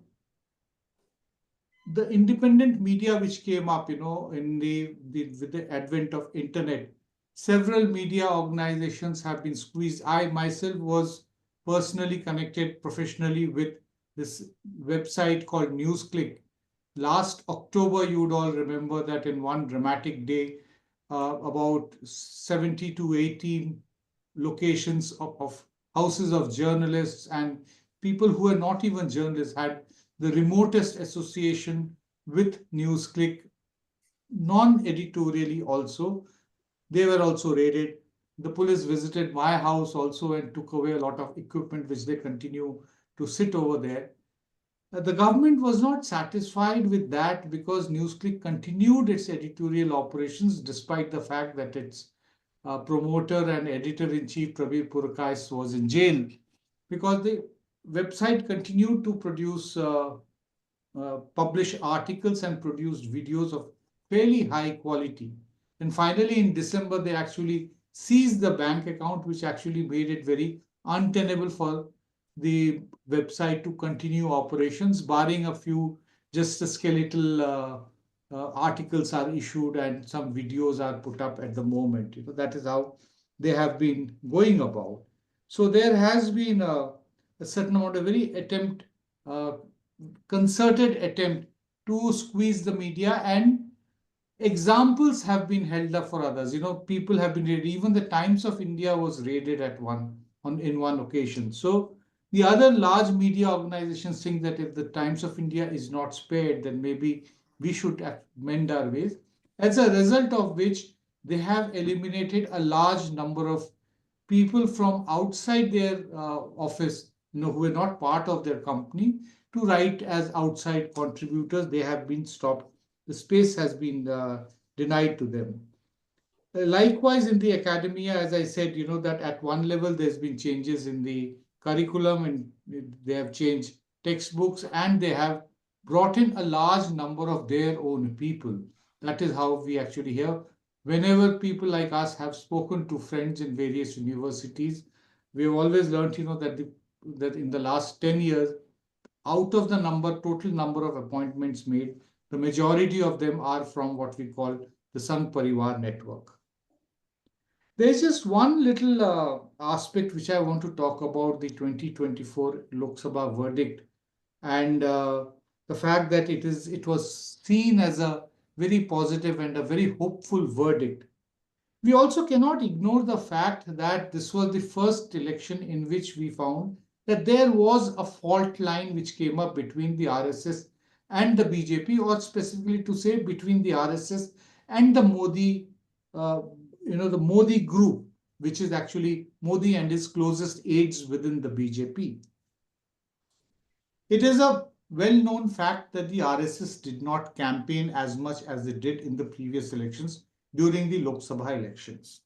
independent media which came up, in with the advent of internet. Several media organizations have been squeezed. I myself was personally connected professionally with this website called NewsClick. Last October, you would all remember that in one dramatic day, about 70 to 80 locations of houses of journalists and people who are not even journalists had the remotest association with NewsClick, non-editorially also. They were also raided. The police visited my house also and took away a lot of equipment which they continue to sit over there. The government was not satisfied with that because NewsClick continued its editorial operations despite the fact that its promoter and editor-in-chief Prabir Purkais was in jail, because the website continued to publish articles and produced videos of fairly high quality. And finally, in December, they actually seized the bank account, which actually made it very untenable for the website to continue operations, barring a few just a skeletal articles are issued and some videos are put up at the moment. That is how they have been going about. So there has been a certain amount of very attempt concerted attempt to squeeze the media, and examples have been held up for others. People have been raided. Even the Times of India was raided in one occasion. So the other large media organizations think that if the Times of India is not spared, then maybe we should mend our ways. As a result of which, they have eliminated a large number of people from outside their office, who are not part of their company, to write as outside contributors. They have been stopped. The space has been denied to them. Likewise, in the academia, as I said, that at one level there's been changes in the curriculum, and they have changed textbooks, and they have brought in a large number of their own people. That is how we actually hear. Whenever people like us have spoken to friends in various universities, we have always learned, that in the last 10 years, out of the total number of appointments made, the majority of them are from what we call the Sangh Parivar network. There's just one little aspect which I want to talk about: the 2024 Lok Sabha verdict, and the fact that it was seen as a very positive and a very hopeful verdict. We also cannot ignore the fact that this was the first election in which we found that there was a fault line which came up between the RSS and the BJP, or specifically to say between the RSS and the Modi, the Modi group, which is actually Modi and his closest aides within the BJP. It is a well-known fact that the RSS did not campaign as much as they did in the previous elections during the Lok Sabha elections.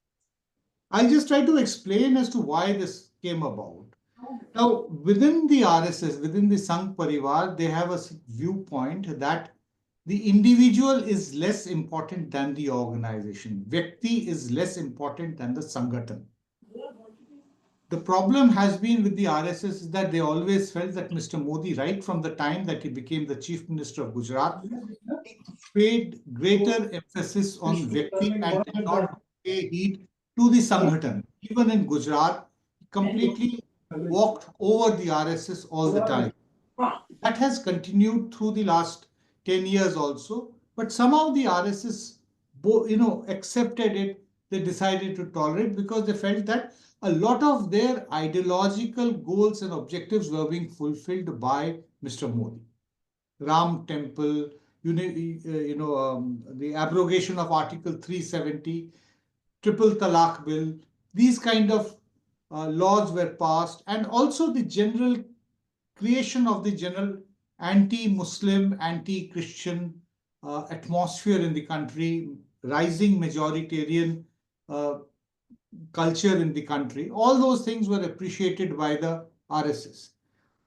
I'll just try to explain as to why this came about. Now, within the RSS, within the Sangh Parivar, they have a viewpoint that the individual is less important than the organization. Vyakti is less important than the Sanghatan. The problem has been with the RSS is that they always felt that Mr. Modi, right from the time that he became the Chief Minister of Gujarat, paid greater emphasis on Vyakti and did not pay heed to the Sanghatan. Even in Gujarat, he completely walked over the RSS all the time. That has continued through the last 10 years also, but somehow the RSS, accepted it. They decided to tolerate because they felt that a lot of their ideological goals and objectives were being fulfilled by Mr. Modi. Ram Temple, the abrogation of Article 370, Triple Talaq Bill, these kind of laws were passed, and also the general creation of the general anti-Muslim, anti-Christian atmosphere in the country, rising majoritarian culture in the country. All those things were appreciated by the RSS.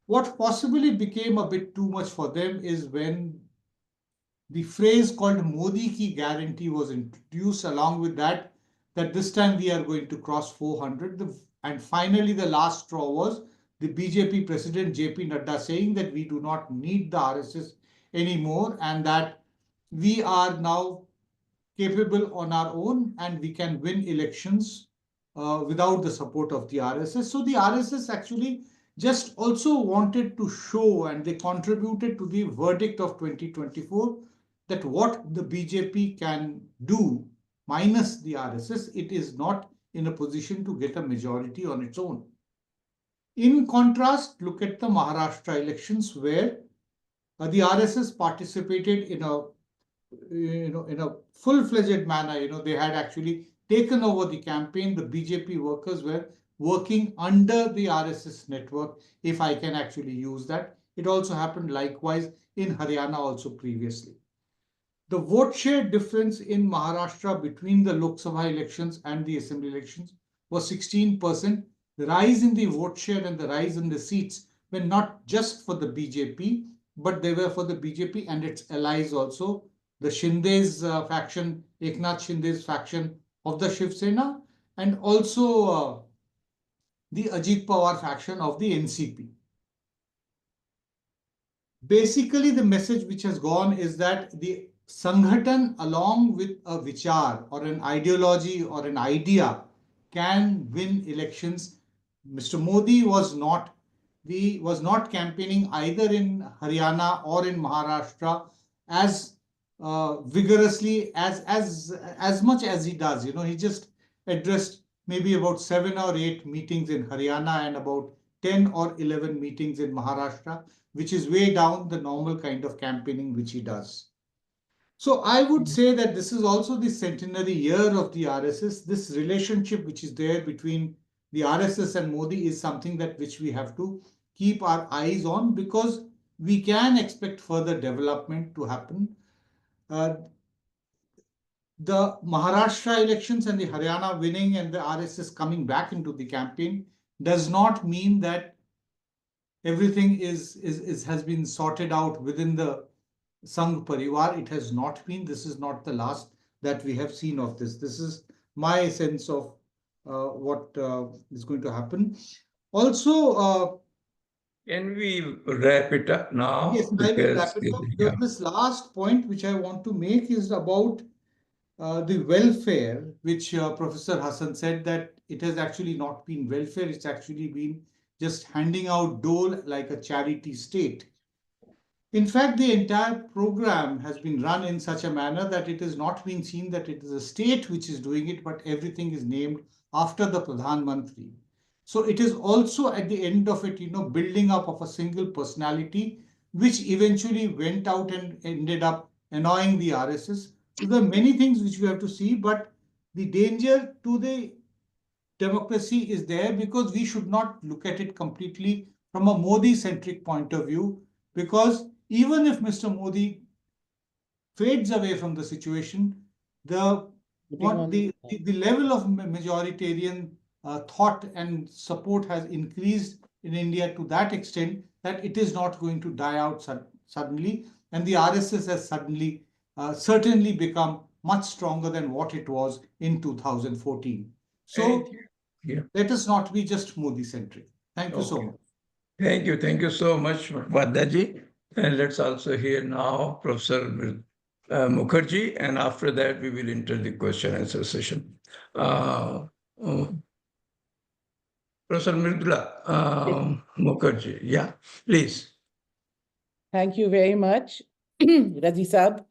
What possibly became a bit too much for them is when the phrase called Modi ki guarantee was introduced. Along with that this time we are going to cross 400. And finally, the last straw was the BJP President JP Nadda saying that we do not need the RSS anymore, and that we are now capable on our own and we can win elections without the support of the RSS. So the RSS actually just also wanted to show, and they contributed to the verdict of 2024, that what the BJP can do minus the RSS, it is not in a position to get a majority on its own. In contrast, look at the Maharashtra elections, where the RSS participated in a full-fledged manner. They had actually taken over the campaign. The BJP workers were working under the RSS network, if I can actually use that. It also happened likewise in Haryana also previously. The vote share difference in Maharashtra between the Lok Sabha elections and the assembly elections was 16%. The rise in the vote share and the rise in the seats were not just for the BJP, but they were for the BJP and its allies also. The Shinde's faction, Eknath Shinde's faction of the Shiv Sena, and also the Ajit Pawar faction of the NCP. Basically, the message which has gone is that the Sanghatan, along with a vichar or an ideology or an idea, can win elections. Mr. Modi was not was not campaigning either in Haryana or in Maharashtra as vigorously as much as he does. He just addressed maybe about 7 or 8 meetings in Haryana and about 10 or 11 meetings in Maharashtra, which is way down the normal kind of campaigning which he does. So I would say that this is also the centenary year of the RSS. This relationship which is there between the RSS and Modi is something that which we have to keep our eyes on, because we can expect further development to happen. The Maharashtra elections and the Haryana winning and the RSS coming back into the campaign does not mean that everything has been sorted out within the Sangh Parivar. It has not been. This is not the last that we have seen of this. This is my sense of what is going to happen. Also, can we wrap it up now? yes, I will wrap it up. Yeah. This last point which I want to make is about the welfare, which Professor Hasan said that it has actually not been welfare, it's actually been just handing out dole like a charity state. In fact, the entire program has been run in such a manner that it is not being seen that it is a state which is doing it, but everything is named after the Pradhan Mantri. So it is also at the end of it, building up of a single personality, which eventually went out and ended up annoying the RSS. So there are many things which we have to see, but the danger to the democracy is there, because we should not look at it completely from a Modi-centric point of view, because even if Mr. Modi fades away from the situation, the level of majoritarian thought and support has increased in India to that extent that it is not going to die out suddenly, and the RSS has certainly become much stronger than what it was in 2014. So let us not be just Modi-centric. Thank you so much. Thank you so much, Vadaji. And let's also hear now Professor Mukherjee, and after that we will enter the question and answer session. Professor Mridula Mukherjee, yeah, please. Thank you very much, Razi Saab,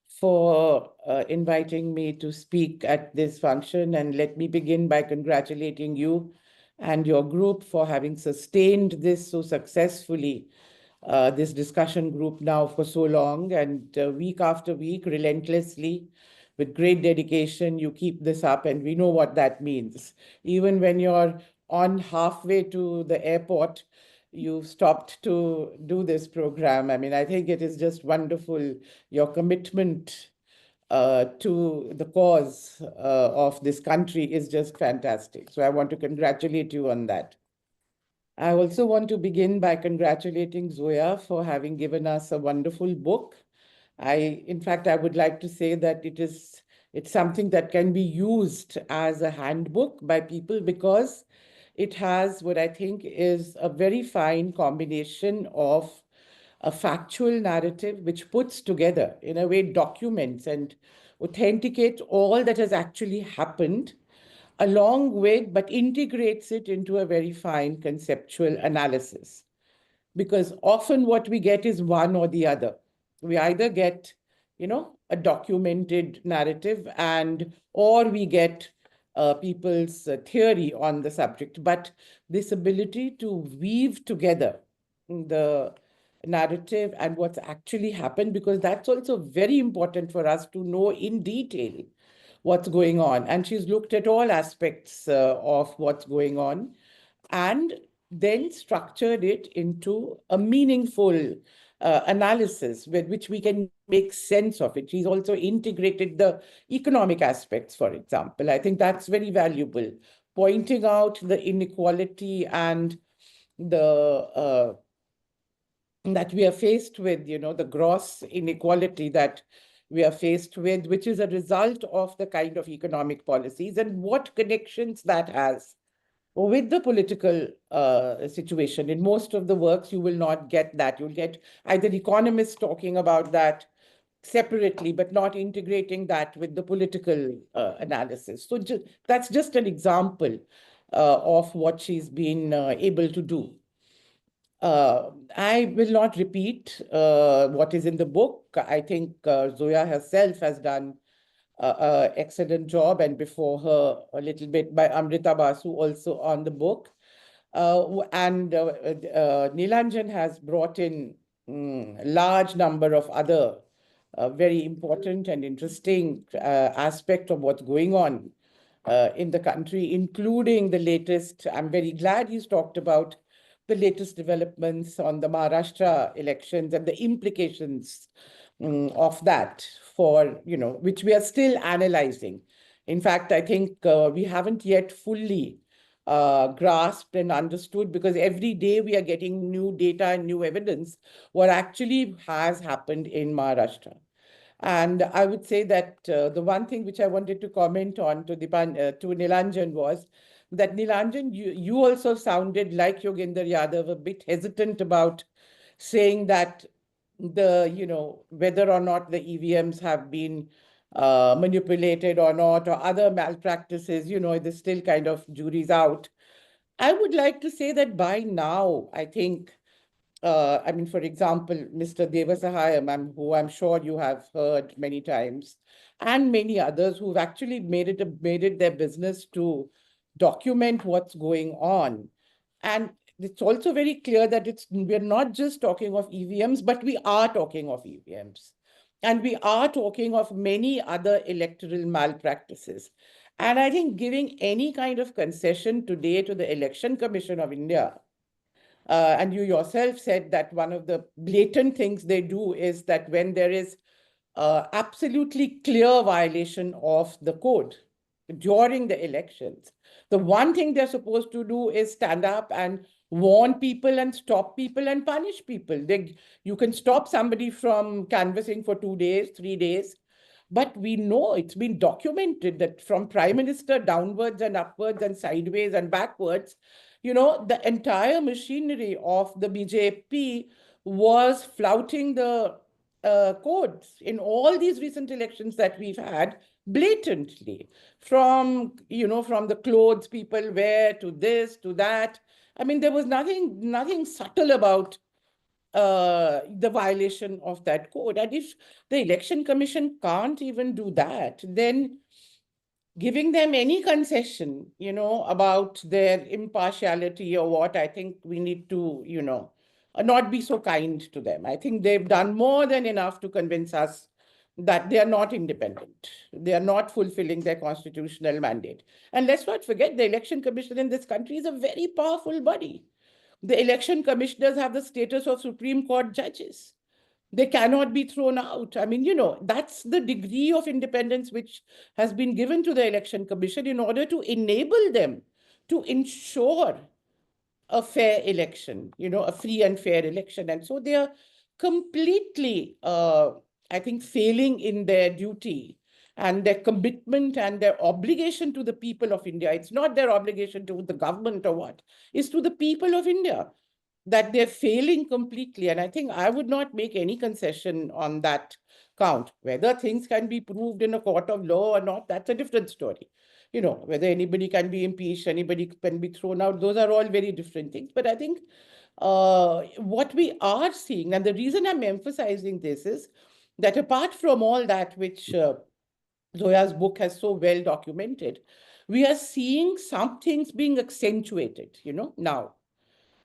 for inviting me to speak at this function. And let me begin by congratulating you and your group for having sustained this so successfully, this discussion group now for so long, and week after week, relentlessly, with great dedication, you keep this up, and we know what that means. Even when you're on halfway to the airport, you stopped to do this program. I mean, I think it is just wonderful, your commitment to the cause of this country is just fantastic. So I want to congratulate you on that. I also want to begin by congratulating Zoya for having given us a wonderful book. In fact, I would like to say that it's something that can be used as a handbook by people, because it has what I think is a very fine combination of a factual narrative which puts together, in a way, documents and authenticate all that has actually happened, along with, but integrates it into a very fine conceptual analysis. Because often what we get is one or the other. We either get, a documented narrative, or we get people's theory on the subject. But this ability to weave together the narrative and what's actually happened, because that's also very important for us to know in detail what's going on. And she's looked at all aspects of what's going on, and then structured it into a meaningful analysis with which we can make sense of it. She's also integrated the economic aspects, for example. I think that's very valuable, pointing out the inequality and the that we are faced with, the gross inequality that we are faced with, which is a result of the kind of economic policies, and what connections that has with the political situation. In most of the works, you will not get that. You'll get either economists talking about that separately, but not integrating that with the political analysis. So that's just an example of what she's been able to do. I will not repeat what is in the book. I think Zoya herself has done an excellent job, and before her, a little bit by Amrita Basu also on the book. And Nilanjan has brought in a large number of other very important and interesting aspect of what's going on in the country, including the latest. I'm very glad he's talked about the latest developments on the Maharashtra elections and the implications of that for, which we are still analyzing. In fact, I think we haven't yet fully grasped and understood, because every day we are getting new data and new evidence what actually has happened in Maharashtra. And I would say that the one thing which I wanted to comment on to Nilanjan was that, Nilanjan, you also sounded like Yogendra Yadav, a bit hesitant about saying that whether or not the EVMs have been manipulated or not, or other malpractices, there's still kind of jury's out. I would like to say that by now, I think, for example, Mr. Devasahayam, who I'm sure you have heard many times, and many others who've actually made it their business to document what's going on. And it's also very clear that we're not just talking of EVMs, but we are talking of EVMs. And we are talking of many other electoral malpractices. And I think giving any kind of concession today to the Election Commission of India, and you yourself said that one of the blatant things they do is that when there is absolutely clear violation of the code during the elections, the one thing they're supposed to do is stand up and warn people and stop people and punish people. You can stop somebody from canvassing for 2 days, 3 days, but we know it's been documented that from Prime Minister downwards and upwards and sideways and backwards, the entire machinery of the BJP was flouting the codes in all these recent elections that we've had blatantly, from the clothes people wear to this to that. I mean, there was nothing subtle about the violation of that code. And if the Election Commission can't even do that, then giving them any concession, about their impartiality or what, I think we need to, not be so kind to them. I think they've done more than enough to convince us that they are not independent. They are not fulfilling their constitutional mandate. And let's not forget, the Election Commission in this country is a very powerful body. The election commissioners have the status of Supreme Court judges. They cannot be thrown out. I mean, that's the degree of independence which has been given to the Election Commission in order to enable them to ensure a fair election, a free and fair election. And so they are completely, I think, failing in their duty and their commitment and their obligation to the people of India. It's not their obligation to the government or what, it's to the people of India, that they're failing completely. And I think I would not make any concession on that count. Whether things can be proved in a court of law or not, that's a different story. Whether anybody can be impeached, anybody can be thrown out, those are all very different things. But I think what we are seeing, and the reason I'm emphasizing this is that apart from all that which Zoya's book has so well documented, we are seeing some things being accentuated, now.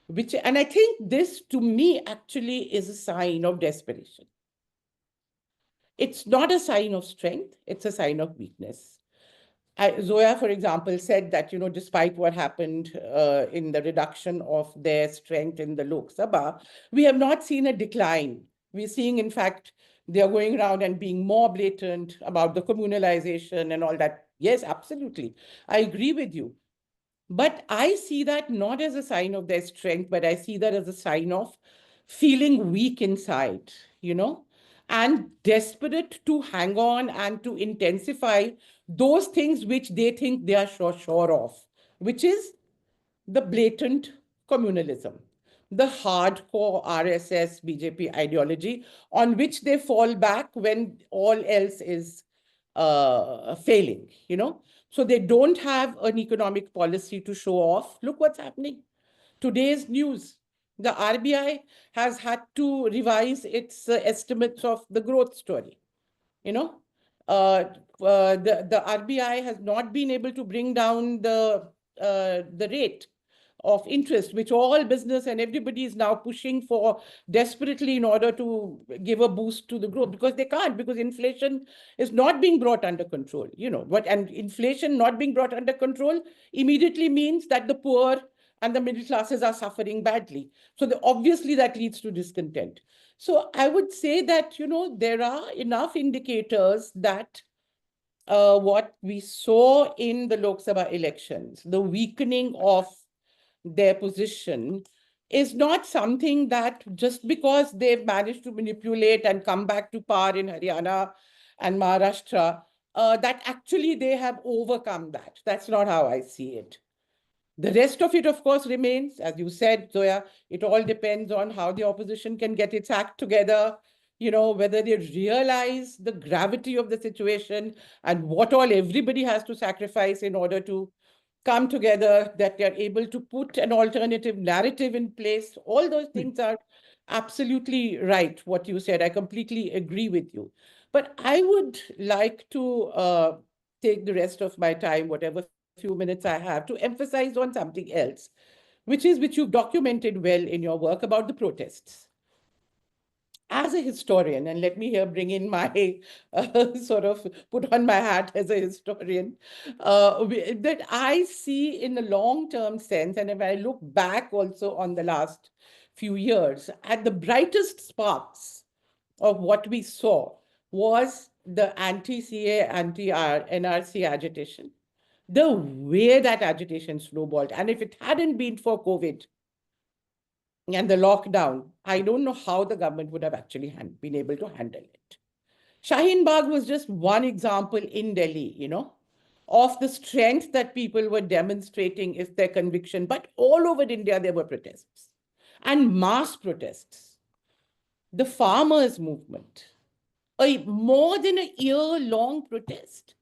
And I think this, to me, actually is a sign of desperation. It's not a sign of strength, it's a sign of weakness. Zoya, for example, said that, despite what happened in the reduction of their strength in the Lok Sabha, we have not seen a decline. We're seeing, in fact, they are going around and being more blatant about the communalization and all that. Yes, absolutely. I agree with you. But I see that not as a sign of their strength, but I see that as a sign of feeling weak inside, and desperate to hang on and to intensify those things which they think they are sure of, which is the blatant communalism, the hardcore RSS BJP ideology on which they fall back when all else is failing, So they don't have an economic policy to show off. Look what's happening. Today's news, The RBI has had to revise its estimates of the growth story. You know, the RBI has not been able to bring down the rate of interest, which all business and everybody is now pushing for desperately in order to give a boost to the growth, because they can't, because inflation is not being brought under control. And inflation not being brought under control immediately means that the poor and the middle classes are suffering badly. So obviously that leads to discontent. So I would say that, there are enough indicators that what we saw in the Lok Sabha elections, the weakening of their position, is not something that just because they've managed to manipulate and come back to power in Haryana and Maharashtra, that actually they have overcome that. That's not how I see it. The rest of it, of course, remains, as you said, Zoya, it all depends on how the opposition can get its act together, whether they realize the gravity of the situation and what all everybody has to sacrifice in order to come together, that they're able to put an alternative narrative in place. All those things are absolutely right, what you said. I completely agree with you. But I would like to take the rest of my time, whatever few minutes I have, to emphasize on something else, which you've documented well in your work about the protests. As a historian, and let me here bring in my sort of put on my hat as a historian, that I see in a long-term sense, and if I look back also on the last few years, at the brightest sparks of what we saw was the anti-CA, anti-NRC agitation. The way that agitation snowballed, and if it hadn't been for COVID and the lockdown, I don't know how the government would have actually been able to handle it. Shaheen Bagh was just one example in Delhi, of the strength that people were demonstrating if their conviction, but all over India there were protests and mass protests. The farmers' movement, more than a year-long protest,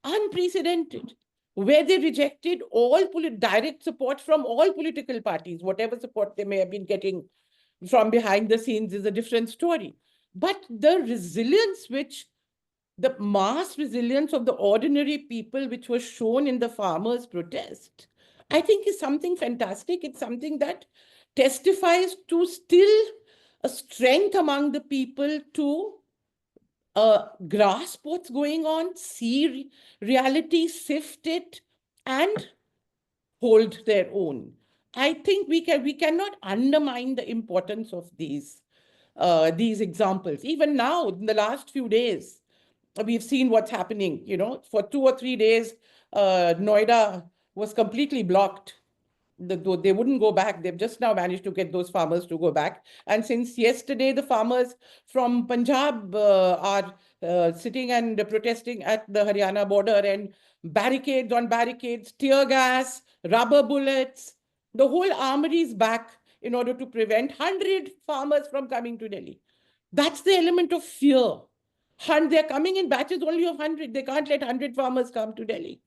unprecedented, where they rejected all direct support from all political parties. Whatever support they may have been getting from behind the scenes is a different story. But the resilience, the mass resilience of the ordinary people, which was shown in the farmers' protest, I think is something fantastic. It's something that testifies to still a strength among the people to grasp what's going on, see reality, sift it, and hold their own. I think we cannot undermine the importance of these examples. Even now, in the last few days, we've seen what's happening. For 2 or 3 days, Noida was completely blocked. They wouldn't go back. They've just now managed to get those farmers to go back. And since yesterday, the farmers from Punjab are sitting and protesting at the Haryana border, and barricades on barricades, tear gas, rubber bullets. The whole armory is back in order to prevent 100 farmers from coming to Delhi. That's the element of fear. And they're coming in batches only of 100. They can't let 100 farmers come to Delhi.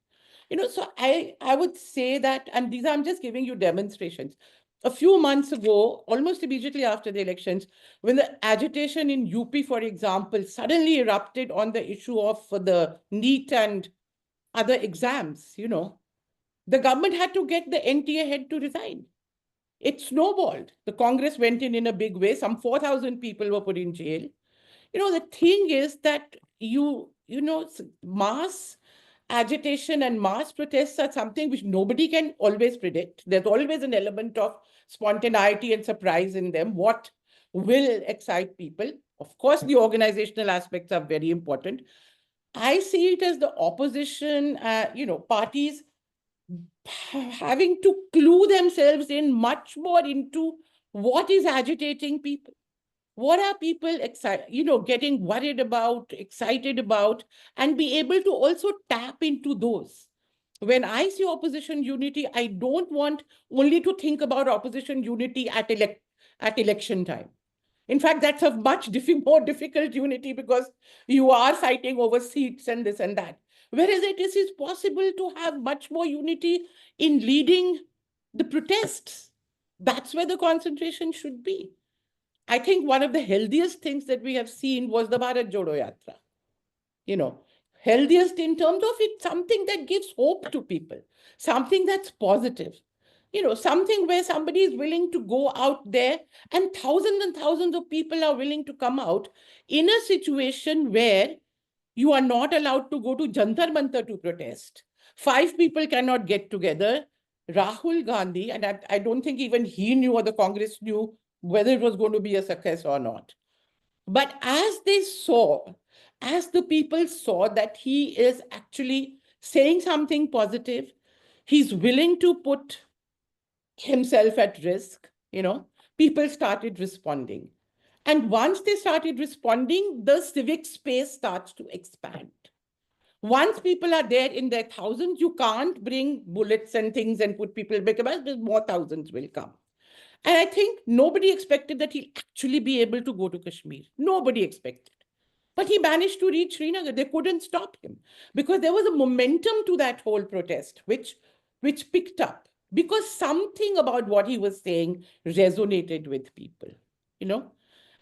So I would say that, and these I'm just giving you demonstrations. A few months ago, almost immediately after the elections, when the agitation in UP, for example, suddenly erupted on the issue of the NEET and other exams, the government had to get the NTA head to resign. It snowballed. The Congress went in a big way. Some 4,000 people were put in jail. The thing is that mass agitation and mass protests are something which nobody can always predict. There's always an element of spontaneity and surprise in them. What will excite people? Of course, the organizational aspects are very important. I see it as the opposition, parties having to clue themselves in much more into what is agitating people. What are people getting worried about, excited about, and be able to also tap into those. When I see opposition unity, I don't want only to think about opposition unity at election time. In fact, that's a much more difficult unity, because you are fighting over seats and this and that. Whereas it is possible to have much more unity in leading the protests, That's where the concentration should be. I think one of the healthiest things that we have seen was the Bharat Jodo Yatra. You know, healthiest in terms of it's something that gives hope to people, something that's positive. You know, something where somebody is willing to go out there and thousands of people are willing to come out in a situation where you are not allowed to go to Jantar Mantar to protest. 5 people cannot get together. Rahul Gandhi, and I don't think even he knew or the Congress knew whether it was going to be a success or not. But as the people saw that he is actually saying something positive, he's willing to put himself at risk, people started responding. And once they started responding, the civic space starts to expand. Once people are there in their thousands, you can't bring bullets and things and put people, because more thousands will come. And I think nobody expected that he'll actually be able to go to Kashmir. Nobody expected. But he managed to reach Srinagar. They couldn't stop him because there was a momentum to that whole protest, which picked up because something about what he was saying resonated with people,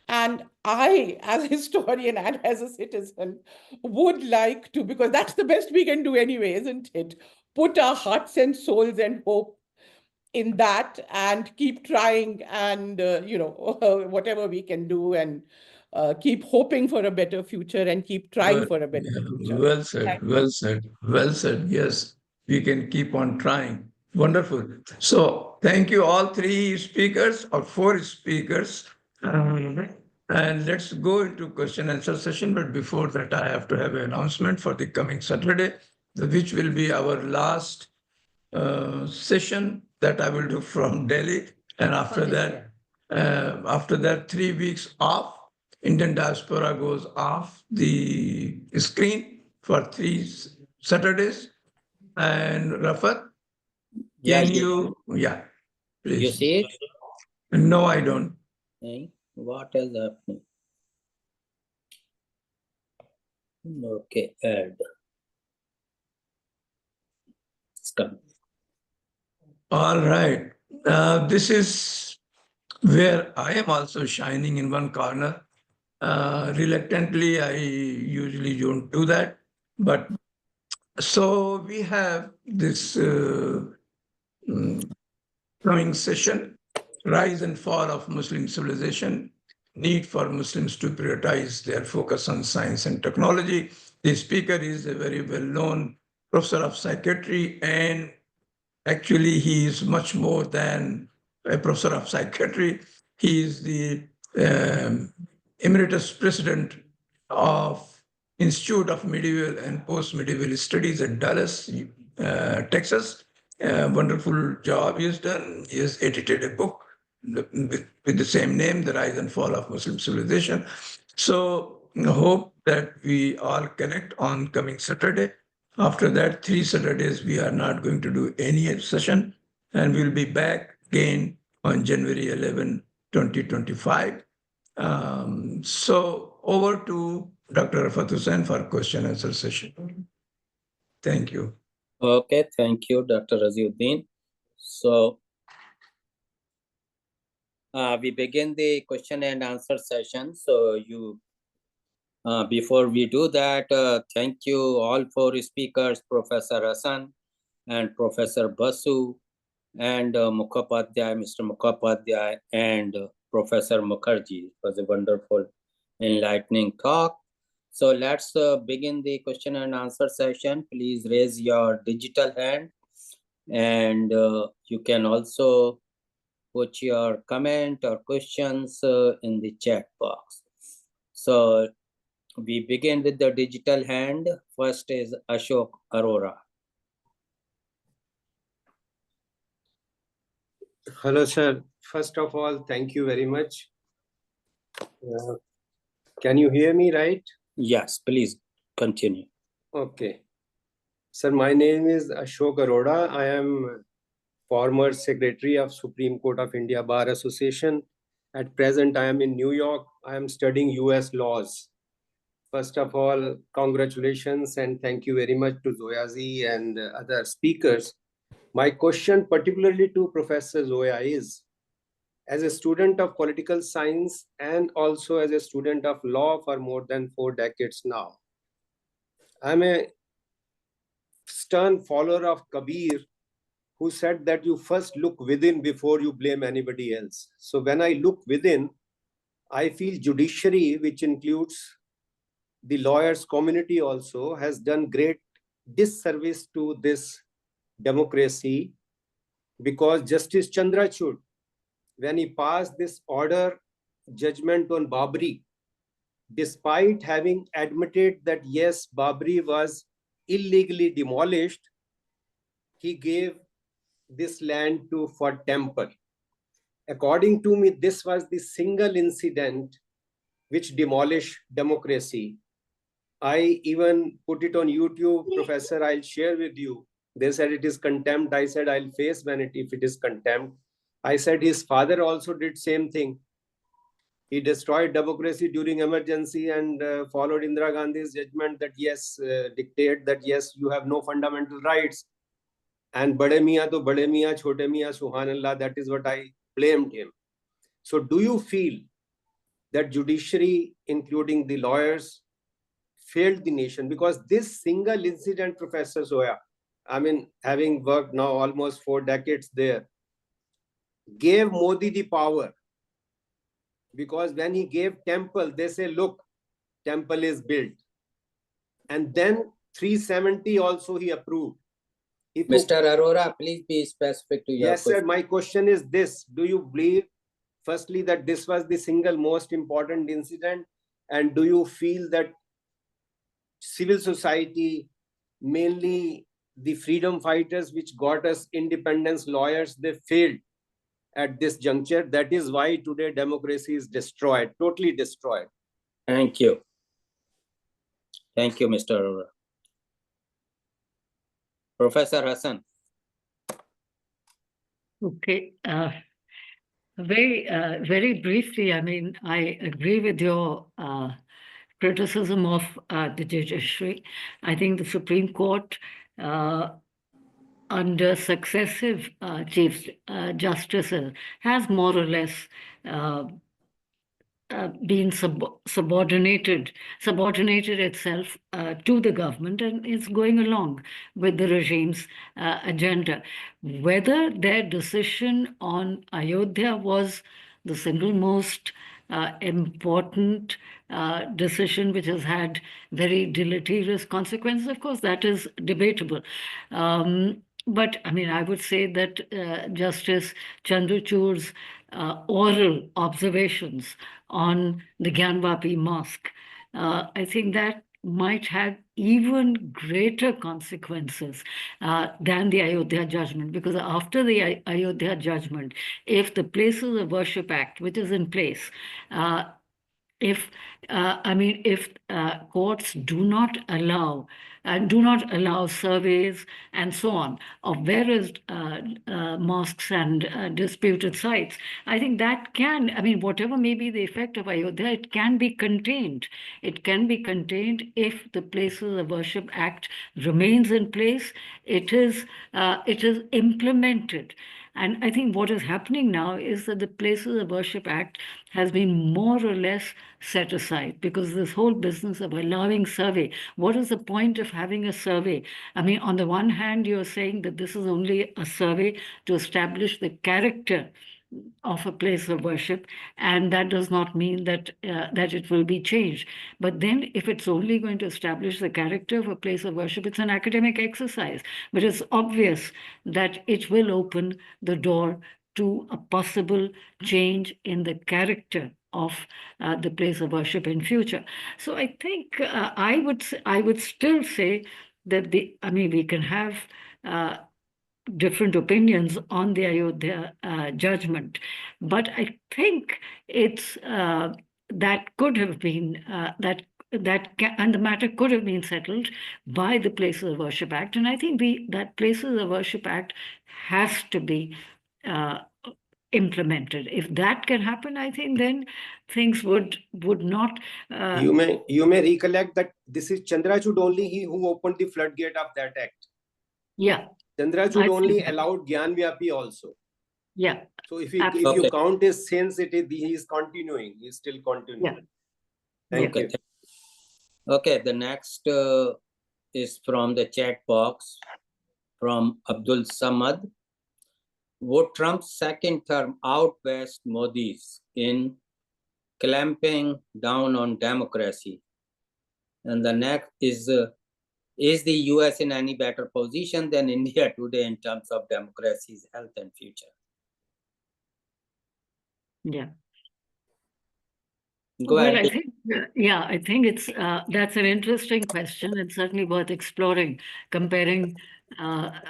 And I, as a historian and as a citizen, would like to, because that's the best we can do anyway, isn't it? Put our hearts and souls and hope in that and keep trying and, whatever we can do and keep hoping for a better future and keep trying for a better future. Well said, well said, well said. Yes, we can keep on trying. Wonderful. So, thank you, all 3 speakers or 4 speakers. And let's go into question and answer session. But before that, I have to have an announcement for the coming Saturday, which will be our last session that I will do from Delhi. And after that, 3 weeks off. Indian diaspora goes off the screen for 3 Saturdays. And Rafat, Yeah, can you, please. you see it? No, I don't. What is happening? Okay, add. It's coming. All right. This is where I am also shining in one corner. Reluctantly, I usually don't do that. But so we have this coming session, Rise and Fall of Muslim Civilization, Need for Muslims to Prioritize Their Focus on Science and Technology. The speaker is a very well-known professor of psychiatry, and actually he is much more than a professor of psychiatry. He is the emeritus president of Institute of Medieval and Post-Medieval Studies at Dallas, Texas. Wonderful job he has done. He has edited a book with the same name, The Rise and Fall of Muslim Civilization. So I hope that we all connect on coming Saturday. After that, 3 Saturdays, we are not going to do any session, and we'll be back again on January 11, 2025. So over to Dr. Rafat Hussain for question answer session. Thank you. Okay, thank you, Dr. Raziuddin. So we begin the question and answer session. So before we do that, thank you all 4 speakers, Professor Hasan and Professor Basu and Mr. Mukhopadhyay and Professor Mukherjee. It was a wonderful, enlightening talk. So let's begin the question and answer session. Please raise your digital hand, and you can also put your comment or questions in the chat box. So we begin with the digital hand. First is Ashok Arora. Hello, sir. First of all, thank you very much. Can you hear me right? Yes, please continue. Okay. Sir, my name is Ashok Arora. I am former Secretary of Supreme Court of India Bar Association. At present, I am in New York. I am studying US laws. First of all, congratulations and thank you very much to Zoya ji and other speakers. My question particularly to Professor Zoya is, as a student of political science and also as a student of law for more than 4 decades now. I'm a stern follower of Kabir, who said that you first look within before you blame anybody else. So when I look within, I feel judiciary, which includes the lawyers community also, has done great disservice to this democracy, because Justice Chandrachud, when he passed this order judgment on Babri, despite having admitted that yes, Babri was illegally demolished, he gave this land for temple. According to me, this was the single incident which demolished democracy. I even put it on YouTube, Professor, I'll share with you. They said it is contempt. I said I'll face if it is contempt. I said his father also did same thing. He destroyed democracy during emergency and followed Indira Gandhi's judgment that yes, dictate that yes, you have no fundamental rights. And Bade Miyan to Bade Miyan, Chote Miyan, Subhanallah, that is what I blamed him. So do you feel that judiciary, including the lawyers, failed the nation? Because this single incident, Professor Zoya, I mean, having worked now almost 4 decades there, gave Modi the power. Because when he gave temple, they say, look, temple is built. And then 370 also he approved. Mr. Arora, please be specific to your Yes, question. sir. My question is this. Do you believe, firstly, that this was the single most important incident? And do you feel that civil society, mainly the freedom fighters which got us independence, lawyers, they failed at this juncture? That is why today democracy is destroyed, totally destroyed. Thank you. Thank you, Mr. Arora. Professor Hasan. Okay. Very briefly, I mean, I agree with your criticism of the judiciary. I think the Supreme Court, under successive chief justices, has more or less been subordinated itself to the government, and is going along with the regime's agenda. Whether their decision on Ayodhya was the single most important decision which has had very deleterious consequences, of course, that is debatable. But I mean, I would say that Justice Chandrachud's oral observations on the Gyanvapi Mosque, I think that might have even greater consequences than the Ayodhya judgment, because after the Ayodhya judgment, if the Places of Worship Act, which is in place, if courts do not allow surveys and so on of various mosques and disputed sites, I think that can, I mean, whatever may be the effect of Ayodhya, it can be contained. It can be contained if the Places of Worship Act remains in place. It is implemented. And I think what is happening now is that the Places of Worship Act has been more or less set aside, because this whole business of allowing survey, what is the point of having a survey? I mean, on the one hand, you're saying that this is only a survey to establish the character of a place of worship, and that does not mean that it will be changed. But then if it's only going to establish the character of a place of worship, it's an academic exercise. But it's obvious that it will open the door to a possible change in the character of the place of worship in future. So I think I would still say that we can have different opinions on the Ayodhya judgment, but I think it's that could have been and the matter could have been settled by the Places of Worship Act, and I think that Places of Worship Act has to be implemented. If that can happen, I think then things would not. You may recollect that this is Chandrachud only he who opened the floodgate of that act. Yeah. Chandrachud only allowed Gyanvapi also. Yeah, So if you absolutely. count his sins, he is continuing. He is still continuing. Yeah. Thank Okay. you. Okay, the next is from the chat box from Abdul Samad. Would Trump's second term outbest Modi's in clamping down on democracy? And the next is the US in any better position than India today in terms of democracy's health and future? Yeah. Go Well, ahead. I think it's that's an interesting question. It's certainly worth exploring, comparing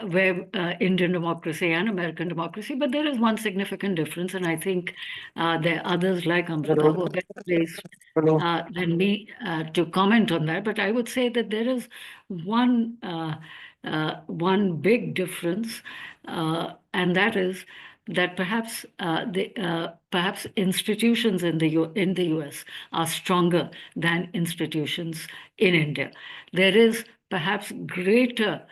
where Indian democracy and American democracy. But there is one significant difference, and I think there are others like Emerita who are better placed than me to comment on that. But I would say that there is one one big difference, and that is that perhaps institutions in the US are stronger than institutions in India. There is perhaps greater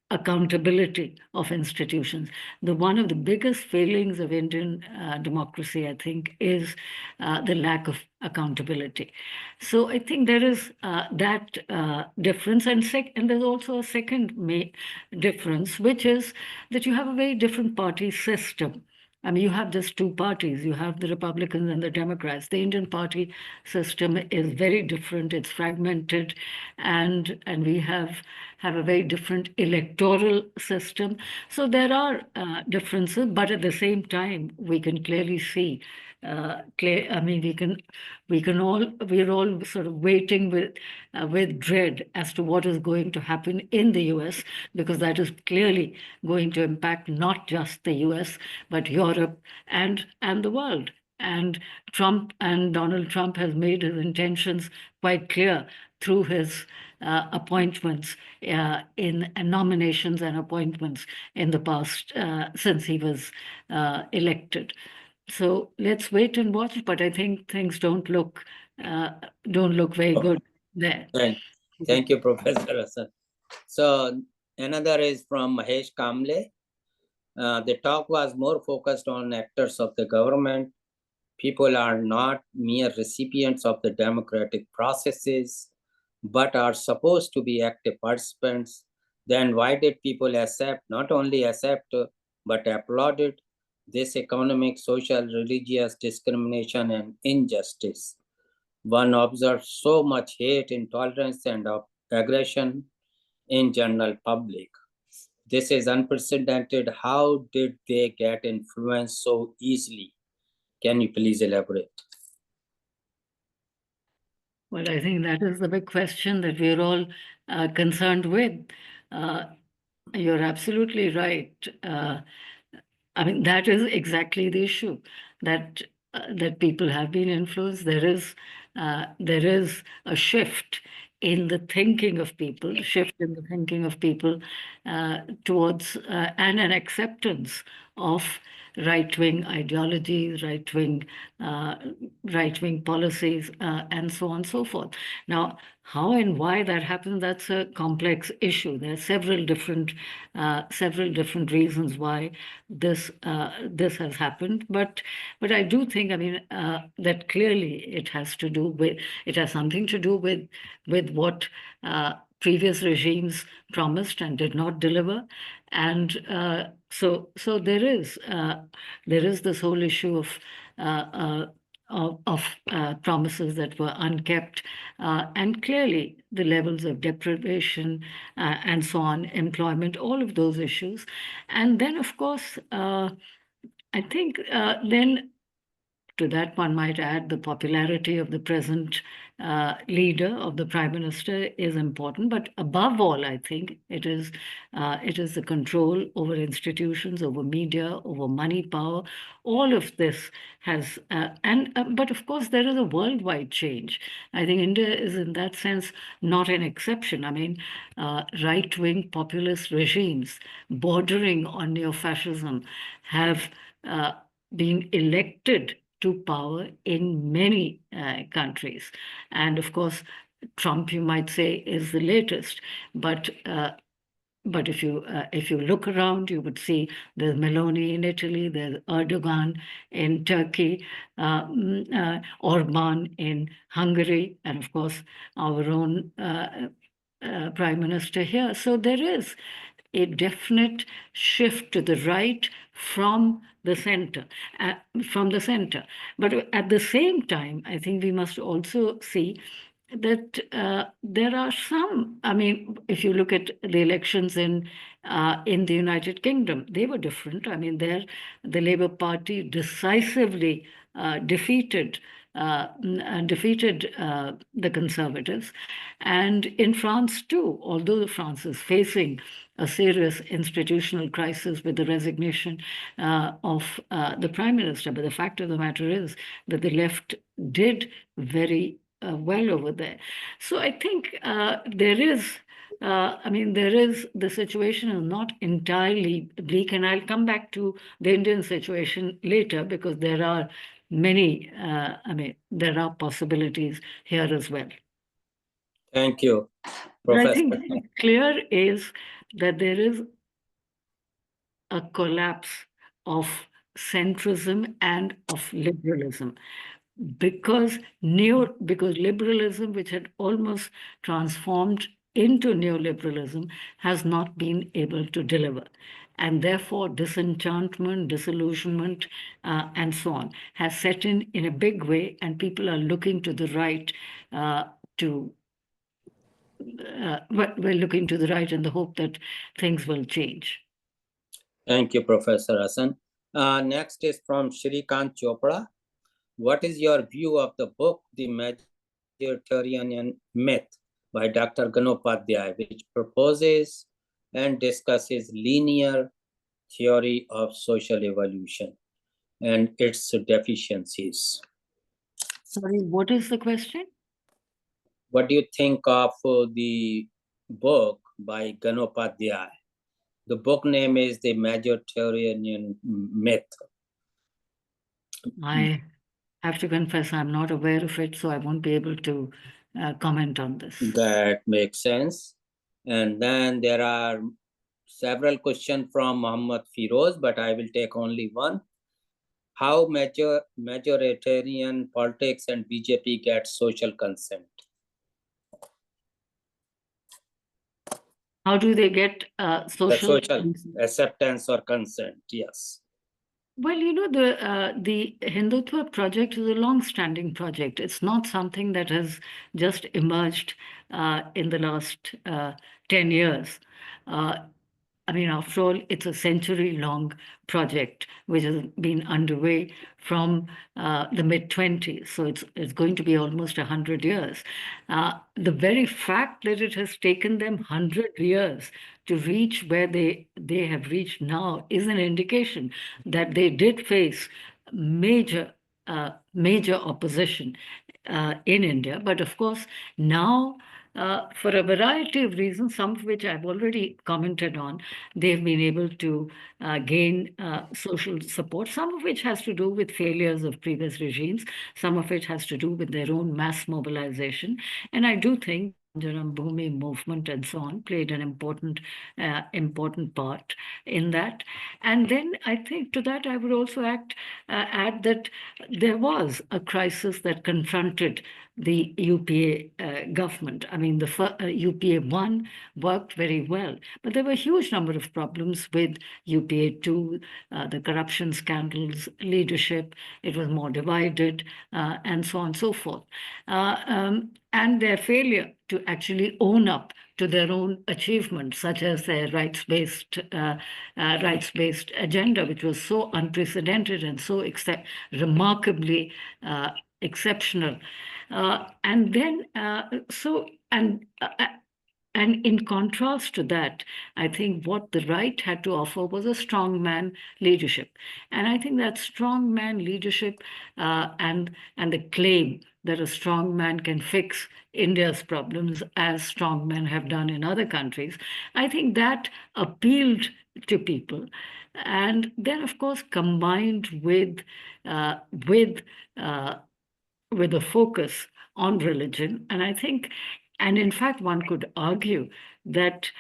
accountability of institutions. One of the biggest failings of Indian democracy, I think, is the lack of accountability. So I think there is that difference, and there's also a second difference, which is that you have a very different party system. I mean, you have just two parties. You have the Republicans and the Democrats. The Indian party system is very different. It's fragmented, and we have a very different electoral system. So there are differences, but at the same time, we can clearly see. I mean, we're all sort of waiting with dread as to what is going to happen in the US, because that is clearly going to impact not just the US, but Europe and the world. And Donald Trump has made his intentions quite clear through his appointments in nominations and appointments in the past since he was elected. So let's wait and watch. But I think things don't look very good there. Thank you, Professor Hasan. So another is from Mahesh Kamble. The talk was more focused on actors of the government. People are not mere recipients of the democratic processes, but are supposed to be active participants. Then why did people not only accept, but applauded this economic, social, religious discrimination and injustice? One observes so much hate, intolerance, and aggression in general public. This is unprecedented. How did they get influenced so easily? Can you please elaborate? Well, I think that is the big question that we're all concerned with. You're absolutely right. I mean, that is exactly the issue, that people have been influenced. There is a shift in the thinking of people, towards and an acceptance of right-wing ideologies, right-wing policies, and so on and so forth. Now, how and why that happens, that's a complex issue. There are several different reasons why this has happened. But I do think, I mean, that clearly it has something to do with what previous regimes promised and did not deliver. And so there is this whole issue of promises that were unkept, and clearly the levels of deprivation and so on, employment, all of those issues. And then, of course, I think then to that one might add the popularity of the present leader, of the prime minister, is important. But above all, I think it is the control over institutions, over media, over money power. All of this has, but of course there is a worldwide change. I think India is in that sense not an exception. I mean, right-wing populist regimes bordering on neo-fascism have been elected to power in many countries. And of course, Trump, you might say, is the latest. But but if you look around, you would see there's Meloni in Italy, there's Erdogan in Turkey, Orban in Hungary, and of course our own Prime Minister here. So there is a definite shift to the right from the center. But at the same time, I think we must also see that there are some. I mean, if you look at the elections in the United Kingdom, they were different. I mean, there the Labour Party decisively defeated the Conservatives, and in France too. Although France is facing a serious institutional crisis with the resignation of the Prime Minister, but the fact of the matter is that the left did very well over there. So I think there is, the situation is not entirely bleak, and I'll come back to the Indian situation later because there are many, there are possibilities here as well. Thank you, But I Professor. think clear is that there is a collapse of centrism and of liberalism. Because liberalism, which had almost transformed into neoliberalism, has not been able to deliver. And therefore, disenchantment, disillusionment, and so on has set in a big way, and people are looking to the right we're looking to the right in the hope that things will change. Thank you, Professor Hasan. Next is from Shrikant Chopra. What is your view of the book, The Majoritarian Myth by Dr. Ganopadhyay, which proposes and discusses linear theory of social evolution and its deficiencies? Sorry, what is the question? What do you think of the book by Ganopadhyay? The book name is The Majoritarian Myth. I have to confess I'm not aware of it, so I won't be able to comment on this. That makes sense. And then there are several questions from Muhammad Firoz, but I will take only one. How majoritarian politics and BJP get social consent? How do they get social acceptance or consent? Yes. Well, the Hindutva project is a long-standing project. It's not something that has just emerged in the last 10 years. After all, it's a century-long project which has been underway from the mid-20s. So it's going to be almost 100 years. The very fact that it has taken them 100 years to reach where they have reached now is an indication that they did face major opposition in India. But of course, now, for a variety of reasons, some of which I've already commented on, they've been able to gain social support, some of which has to do with failures of previous regimes, some of it has to do with their own mass mobilization. And I do think Bhumi movement and so on played an important part in that. And then I think to that I would also add that there was a crisis that confronted the UPA government. I mean, the UPA 1 worked very well, but there were a huge number of problems with UPA 2, the corruption scandals, leadership, it was more divided, and so on and so forth. And their failure to actually own up to their own achievements, such as their rights-based agenda, which was so unprecedented and so remarkably exceptional. And in contrast to that, I think what the right had to offer was a strongman leadership. And I think that strongman leadership and the claim that a strong man can fix India's problems, as strong men have done in other countries, I think that appealed to people. And then, of course, combined with a focus on religion, and in fact, one could argue that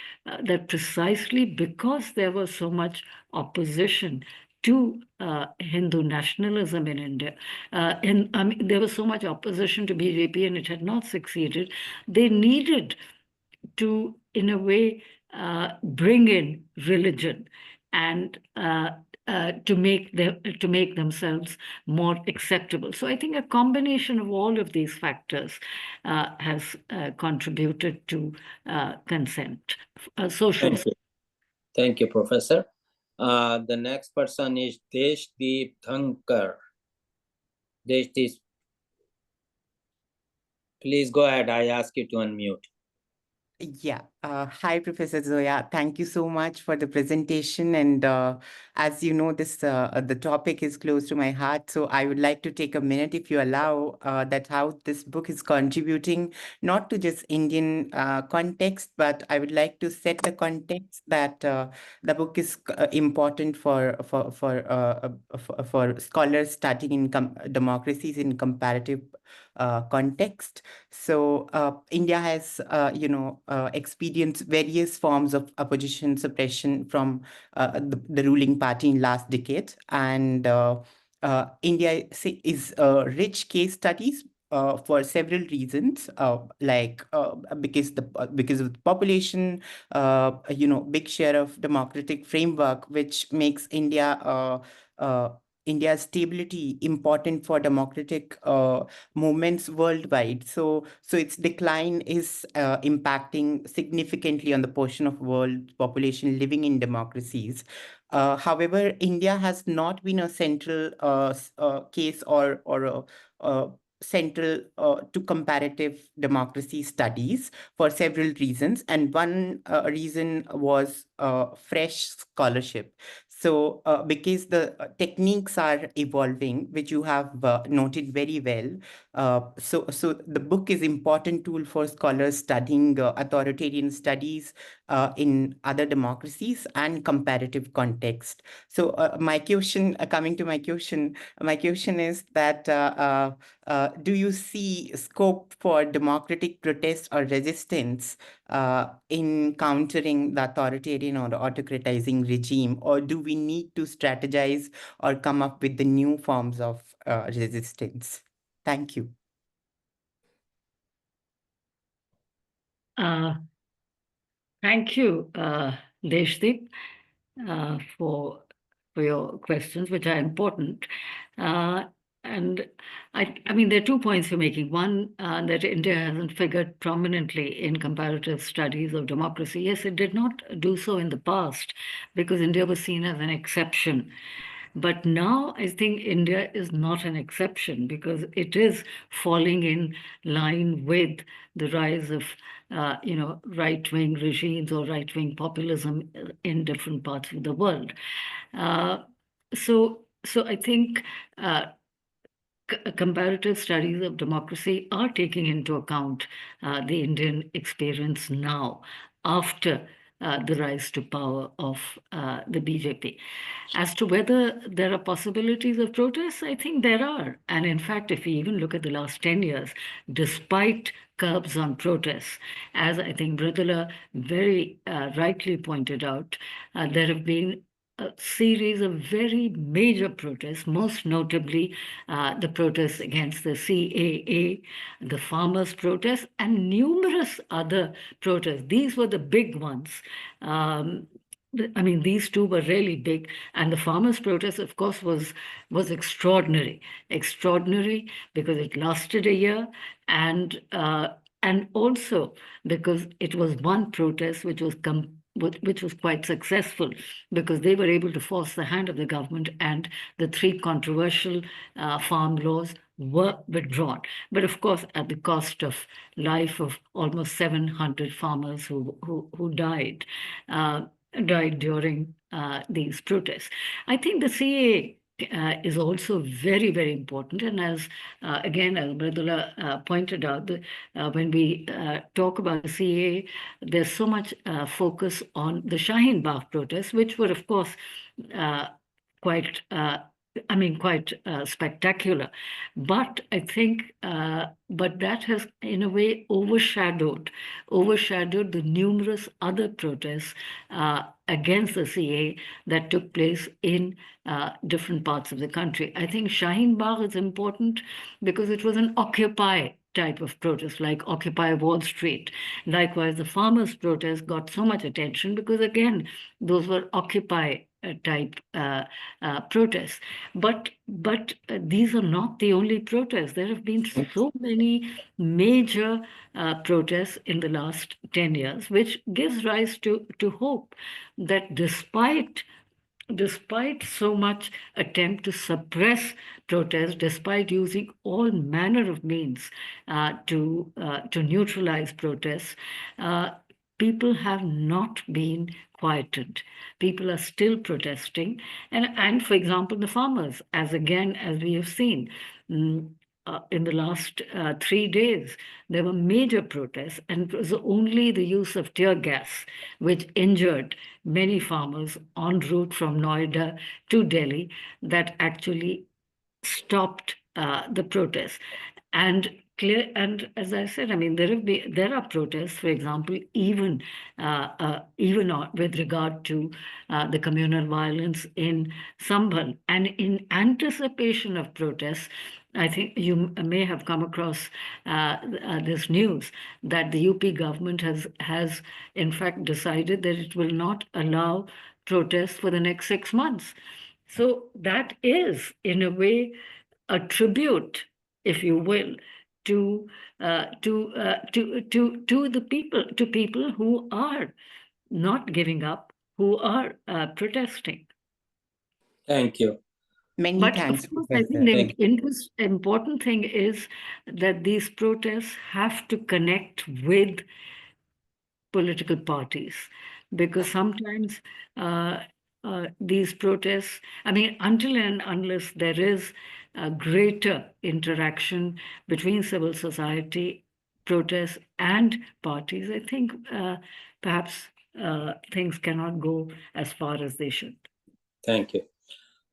that precisely because there was so much opposition to Hindu nationalism in India, there was so much opposition to BJP and it had not succeeded. They needed to, in a way, bring in religion and to make themselves more acceptable. So I think a combination of all of these factors has contributed to consent, social. Thank you, Professor. The next person is Deshdeep Thankar. Deshdeep, please go ahead. I ask you to unmute. Yeah. Hi, Professor Zoya. Thank you so much for the presentation. And as you know, the topic is close to my heart. So I would like to take a minute, if you allow, that how this book is contributing, not to just Indian context, but I would like to set the context that the book is important for scholars studying in democracies in comparative context. So India has, experienced various forms of opposition suppression from the ruling party in last decade. And India is rich case studies for several reasons, because of the population, big share of democratic framework, which makes India's stability important for democratic movements worldwide. So its decline is impacting significantly on the portion of world population living in democracies. However, India has not been a central case or a central to comparative democracy studies for several reasons. And one reason was fresh scholarship. So because the techniques are evolving, which you have noted very well, so the book is important tool for scholars studying authoritarian studies in other democracies and comparative context. So coming to my question is that do you see scope for democratic protest or resistance in countering the authoritarian or autocratizing regime, or do we need to strategize or come up with the new forms of resistance? Thank you. Thank you, Deshdeep, for your questions, which are important. And I mean, there are 2 points you're making. One, that India hasn't figured prominently in comparative studies of democracy. Yes, it did not do so in the past because India was seen as an exception. But now I think India is not an exception because it is falling in line with the rise of, right-wing regimes or right-wing populism in different parts of the world. So I think comparative studies of democracy are taking into account the Indian experience now after the rise to power of the BJP. As to whether there are possibilities of protests, I think there are. And in fact, if you even look at the last 10 years, despite curbs on protests, as I think Mridula very rightly pointed out, there have been a series of very major protests, most notably the protests against the CAA, the farmers' protests, and numerous other protests. These were the big ones. I mean, these two were really big, and the farmers' protest, of course, was extraordinary because it lasted a year, and also because it was one protest which was quite successful because they were able to force the hand of the government, and the 3 controversial farm laws were withdrawn. But of course, at the cost of life of almost 700 farmers who died during these protests. I think the CAA is also very, very important. And as Mridula pointed out, when we talk about the CAA, there's so much focus on the Shaheen Bagh protests, which were, of course, quite I mean, quite spectacular. But I think, but that has in a way overshadowed the numerous other protests against the CA that took place in different parts of the country. I think Shaheen Bagh is important because it was an Occupy type of protest, like Occupy Wall Street. Likewise, the farmers' protest got so much attention because, again, those were Occupy type protests. But these are not the only protests. There have been so many major protests in the last 10 years, which gives rise to hope that despite so much attempt to suppress protests, despite using all manner of means to neutralize protests, people have not been quieted. People are still protesting. And for example, the farmers, as we have seen, in the last 3 days, there were major protests, and it was only the use of tear gas which injured many farmers en route from Noida to Delhi that actually stopped the protests. And as I said, I mean, there are protests, for example, even with regard to the communal violence in Sambhal. And in anticipation of protests, I think you may have come across this news that the UP government has in fact decided that it will not allow protests for the next 6 months. So that is, in a way, a tribute, if you will, to the people who are not giving up, who are protesting. Thank you. Many But thanks, of course, I Professor. think the important thing is that these protests have to connect with political parties, because sometimes these protests, I mean, until and unless there is a greater interaction between civil society, protests, and parties, I think perhaps things cannot go as far as they should. Thank you.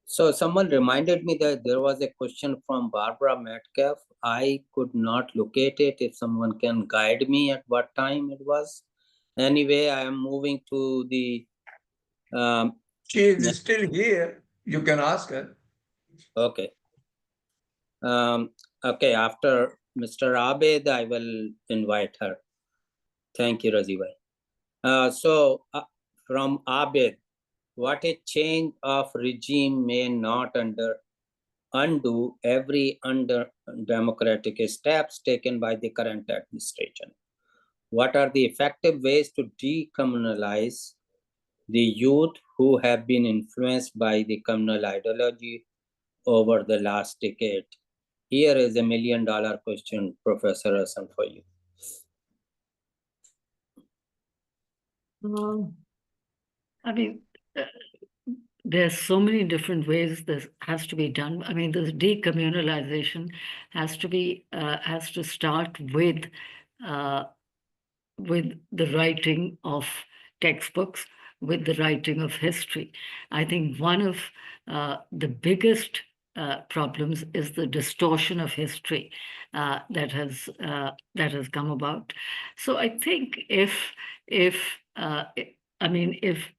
So someone reminded me that there was a question from Barbara Metcalf. I could not locate it. If someone can guide me at what time it was. Anyway, I am moving to the... She is still here. You can ask her. Okay. Okay, after Mr. Abed, I will invite her. Thank you, Rajiv. So from Abed, what a change of regime may not undo every undemocratic steps taken by the current administration. What are the effective ways to decriminalize the youth who have been influenced by the communal ideology over the last decade? Here is $1 million question, Professor Hasan, for you. I mean, there's so many different ways this has to be done. I mean, this decommunalization has to start with the writing of textbooks, with the writing of history. I think one of the biggest problems is the distortion of history that has come about. So I think if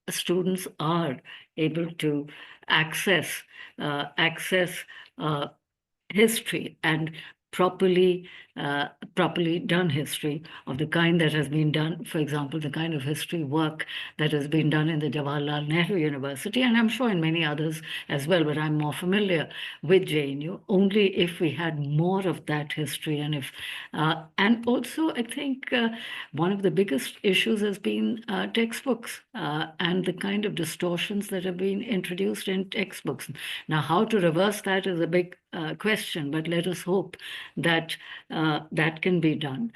students are able to access history and properly done history of the kind that has been done, for example, the kind of history work that has been done in the Jawaharlal Nehru University, and I'm sure in many others as well, but I'm more familiar with JNU, only if we had more of that history. And if and also I think one of the biggest issues has been textbooks and the kind of distortions that have been introduced in textbooks. Now, how to reverse that is a big question, but let us hope that that can be done.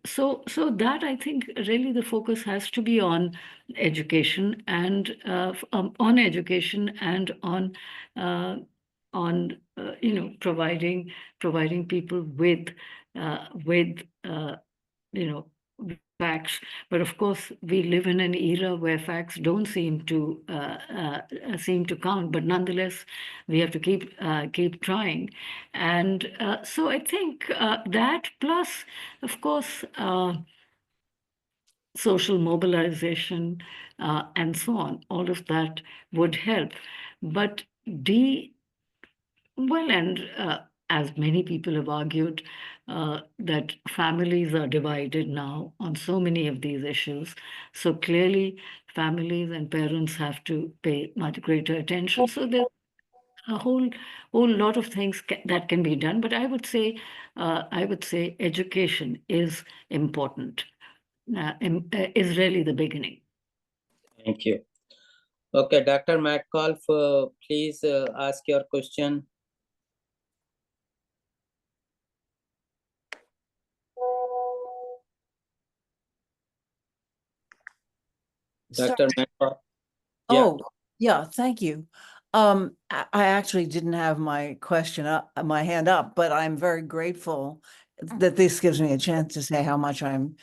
So that, I think, really the focus has to be on education and on providing people with facts, but of course we live in an era where facts don't seem to count. But nonetheless, we have to keep trying, and so I think that plus, of course, social mobilization and so on, all of that would help. But and as many people have argued, that families are divided now on so many of these issues. So clearly, families and parents have to pay much greater attention. So there's a whole lot of things that can be done. But I would say education is important. Is really the beginning. Thank you. Okay, Dr. Metcalf, please ask your question. Dr. Metcalf. Oh, yeah, thank you. I actually didn't have my question up, my hand up, but I'm very grateful that this gives me a chance to say how much I'm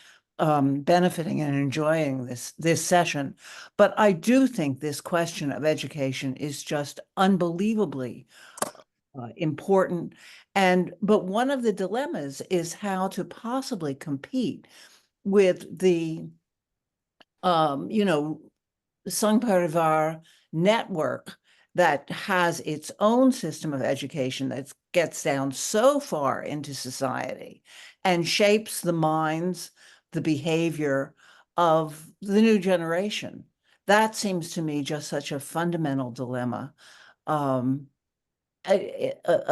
benefiting and enjoying this session. But I do think this question of education is just unbelievably important. But one of the dilemmas is how to possibly compete with the Sangh Parivar network that has its own system of education that gets down so far into society and shapes the minds, the behavior of the new generation. That seems to me just such a fundamental dilemma of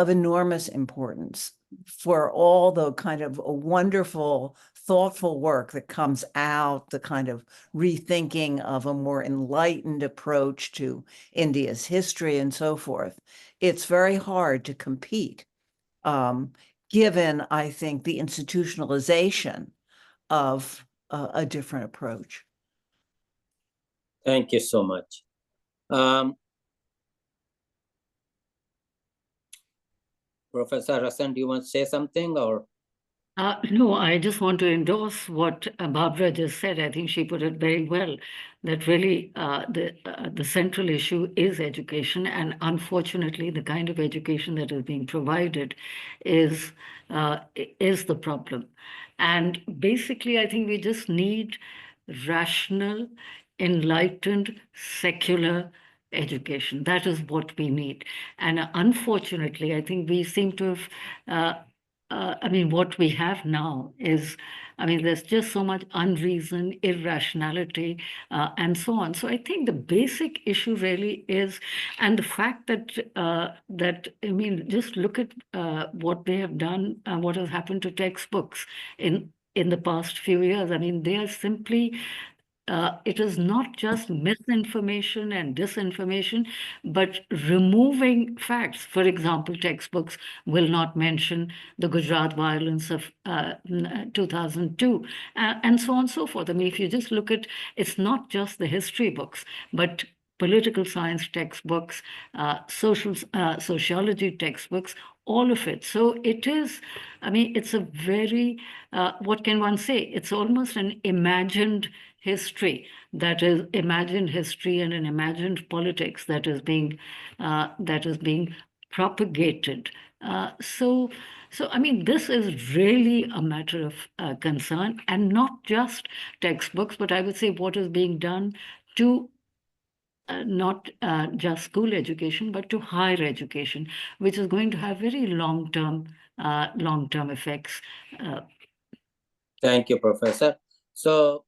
enormous importance for all the kind of wonderful, thoughtful work that comes out, the kind of rethinking of a more enlightened approach to India's history and so forth. It's very hard to compete, given, I think, the institutionalization of a different approach. Thank you so much. Professor Hasan, do you want to say something or? No, I just want to endorse what Barbara just said. I think she put it very well, that really the central issue is education. And unfortunately, the kind of education that is being provided is the problem. And basically, I think we just need rational, enlightened, secular education. That is what we need. And unfortunately, I think we seem to have what we have now is, there's just so much unreason, irrationality, and so on. So I think the basic issue really is, and the fact that just look at what they have done, what has happened to textbooks in the past few years. They are simply it is not just misinformation and disinformation, but removing facts. For example, textbooks will not mention the Gujarat violence of 2002, and so on and so forth. If you just look at, it's not just the history books, but political science textbooks, sociology textbooks, all of it. So it is, it's a very, what can one say? It's almost an imagined history, that is imagined history and an imagined politics that is being propagated. So this is really a matter of concern, and not just textbooks, but I would say what is being done to not just school education, but to higher education, which is going to have very long-term effects. Thank you, Professor. So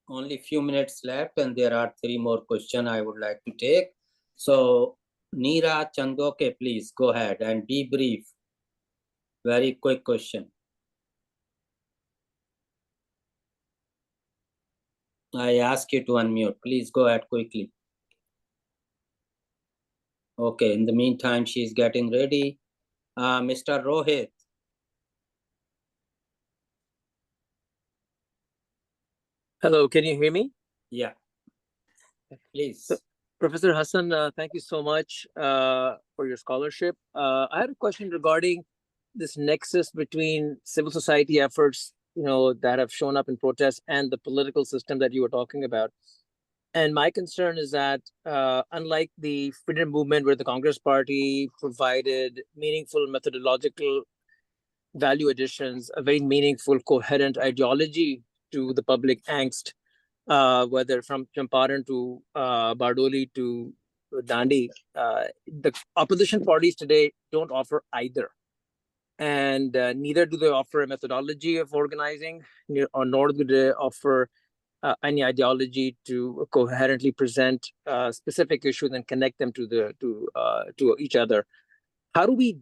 only few minutes left, and there are 3 more questions I would like to take. So Neera Chandoke, please go ahead and be brief. Very quick question. I ask you to unmute. Please go ahead quickly. Okay, in the meantime, she's getting ready. Mr. Rohit. Hello, can you hear me? Yeah, please. So, Professor Hasan, thank you so much for your scholarship. I had a question regarding this nexus between civil society efforts that have shown up in protests and the political system that you were talking about. And my concern is that unlike the freedom movement, where the Congress Party provided meaningful methodological value additions, a very meaningful, coherent ideology to the public angst, whether from Champaran to Bardoli to Dandi, the opposition parties today don't offer either. And neither do they offer a methodology of organizing, nor do they offer any ideology to coherently present specific issues and connect them to each other. How do we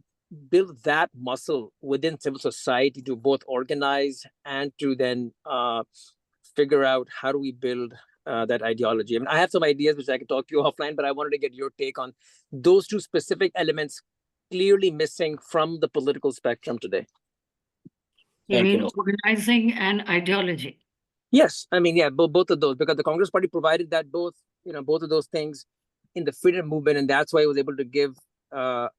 build that muscle within civil society to both organize and to then figure out how do we build that ideology? I mean, I have some ideas which I could talk to you offline, but I wanted to get your take on those two specific elements clearly missing from the political spectrum today. You mean organizing and ideology? Yes, I mean, yeah, both of those, because the Congress Party provided that both of those things in the freedom movement, and that's why it was able to give the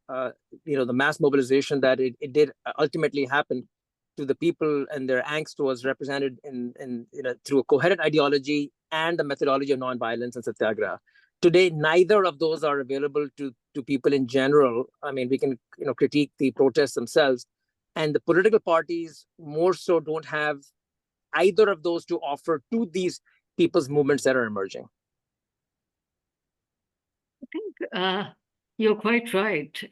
mass mobilization that it did ultimately happen to the people, and their angst was represented in through a coherent ideology and the methodology of nonviolence and satyagraha. Today, neither of those are available to people in general. I mean, we can critique the protests themselves, and the political parties more so don't have either of those to offer to these people's movements that are emerging. I think you're quite right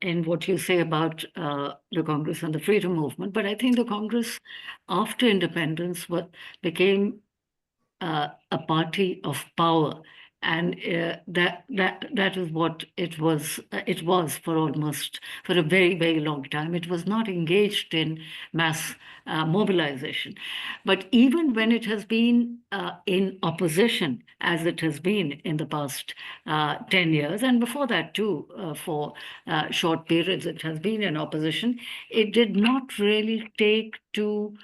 in what you say about the Congress and the freedom movement, but I think the Congress, after independence, became a party of power, and that is what it was. It was for a very, very long time. It was not engaged in mass mobilization, but even when it has been in opposition, as it has been in the past 10 years, and before that too, for short periods, it has been in opposition. It did not really take to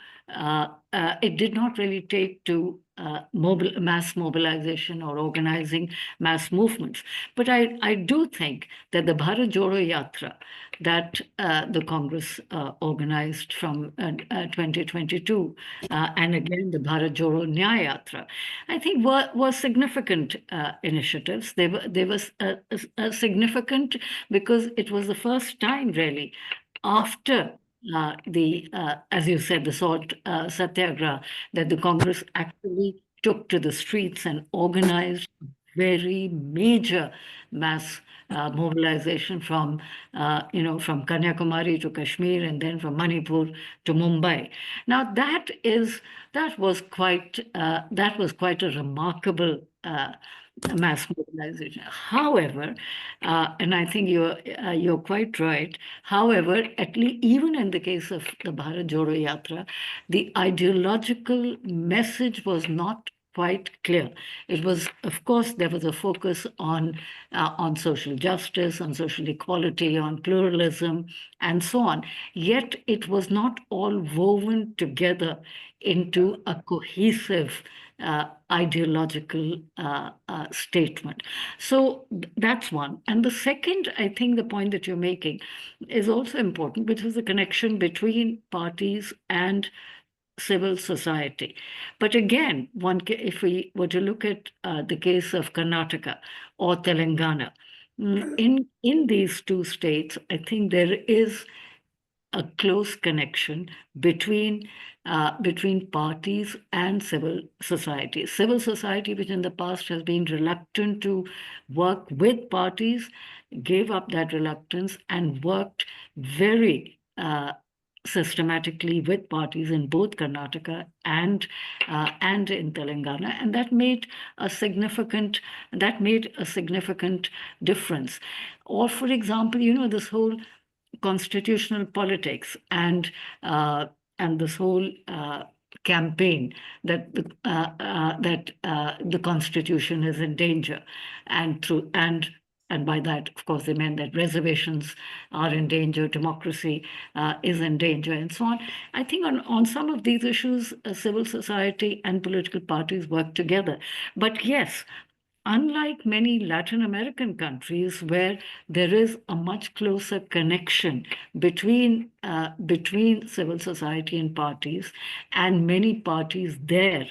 mass mobilization or organizing mass movements. But I do think that the Bharat Jodo Yatra that the Congress organized from 2022, and again the Bharat Jodo Nyaya Yatra, I think were significant initiatives. They were significant because it was the first time really after as you said, the salt satyagraha, that the Congress actually took to the streets and organized very major mass mobilization from Kanyakumari to Kashmir, and then from Manipur to Mumbai. Now that was quite a remarkable mass mobilization. However, and I think you're quite right. However, at least even in the case of the Bharat Jodo Yatra, the ideological message was not quite clear. It was, of course, there was a focus on social justice, on social equality, on pluralism, and so on. Yet it was not all woven together into a cohesive ideological statement. So that's one. And the second, I think the point that you're making is also important, which is the connection between parties and civil society. But again, if we were to look at the case of Karnataka or Telangana, in these two states, I think there is a close connection between parties and civil society. Civil society, which in the past has been reluctant to work with parties, gave up that reluctance and worked very systematically with parties in both Karnataka and in Telangana, and that made a significant difference. Or, for example, this whole constitutional politics and this whole campaign that the Constitution is in danger, and by that, of course, they meant that reservations are in danger, democracy is in danger, and so on. I think on some of these issues, civil society and political parties work together. But yes, unlike many Latin American countries where there is a much closer connection between between civil society and parties, and many parties there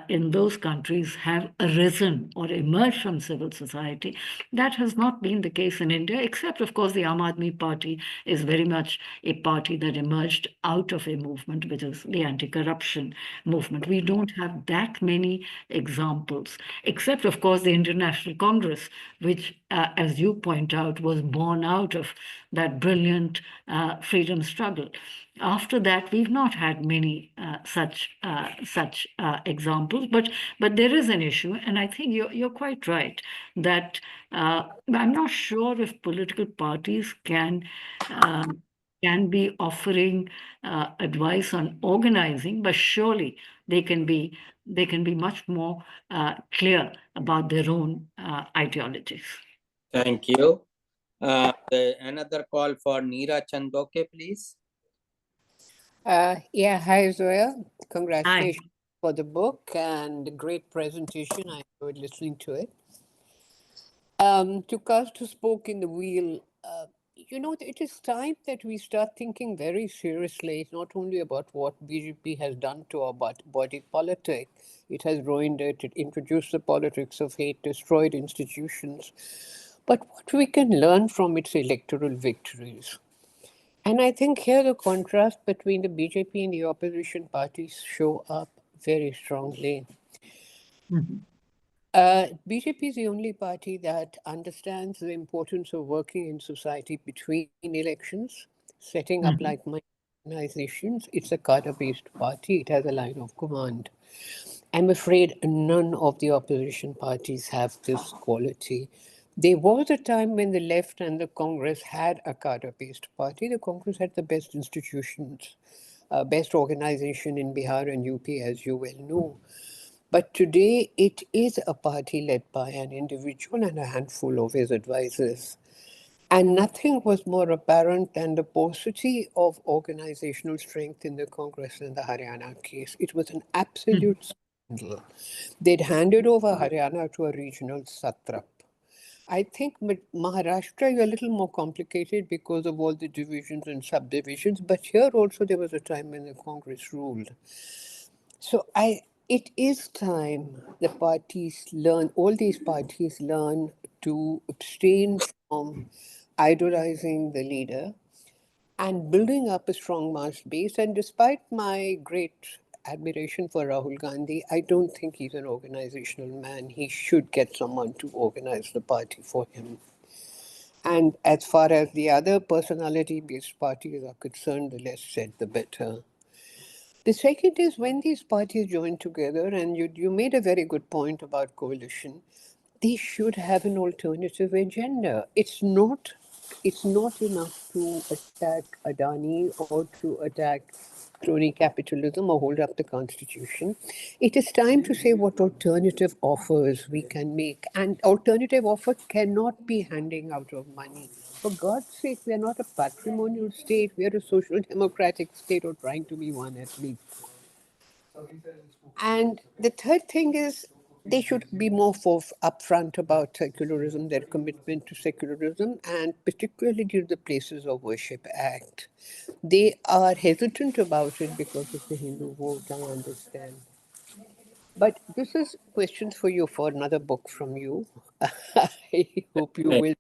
in those countries have arisen or emerged from civil society. That has not been the case in India, except, of course, the Aam Aadmi Party is very much a party that emerged out of a movement, which is the anti-corruption movement. We don't have that many examples, except, of course, the Indian National Congress, which, as you point out, was born out of that brilliant freedom struggle. After that, we've not had many such examples, but there is an issue, and I think you're quite right that I'm not sure if political parties can be offering advice on organizing, but surely they can be much more clear about their own ideologies. Thank you. Another call for Neera Chandoke, please. Yeah, hi Zoya. Congratulations for the book and the great presentation. I enjoyed listening to it. To cast a spoke in the wheel, it is time that we start thinking very seriously, not only about what BJP has done to our body politic. It has ruined it, it introduced the politics of hate, destroyed institutions, but what we can learn from its electoral victories. And I think here the contrast between the BJP and the opposition parties show up very strongly. BJP is the only party that understands the importance of working in society between elections, setting up like-minded organizations. It's a cadre-based party. It has a line of command. I'm afraid none of the opposition parties have this quality. There was a time when the left and the Congress had a cadre-based party. The Congress had the best institutions, best organization in Bihar and UP, as you well know. But today it is a party led by an individual and a handful of his advisors. And nothing was more apparent than the paucity of organizational strength in the Congress in the Haryana case. It was an absolute scandal. They'd handed over Haryana to a regional satrap. I think Maharashtra is a little more complicated because of all the divisions and subdivisions, but here also there was a time when the Congress ruled. So it is time the parties learn, all these parties learn to abstain from idolizing the leader and building up a strong mass base. And despite my great admiration for Rahul Gandhi, I don't think he's an organizational man. He should get someone to organize the party for him. And as far as the other personality-based parties are concerned, the less said, the better. The second is when these parties join together, and you made a very good point about coalition, they should have an alternative agenda. It's not enough to attack Adani or to attack crony capitalism or hold up the constitution. It is time to say what alternative offers we can make. And alternative offer cannot be handing out of money. For God's sake, we are not a patrimonial state. We are a social democratic state, or trying to be one at least. And the third thing is they should be more upfront about secularism, their commitment to secularism, and particularly during the Places of Worship Act. They are hesitant about it because of the Hindu vote, I understand. But this is questions for you for another book from you. I hope you will.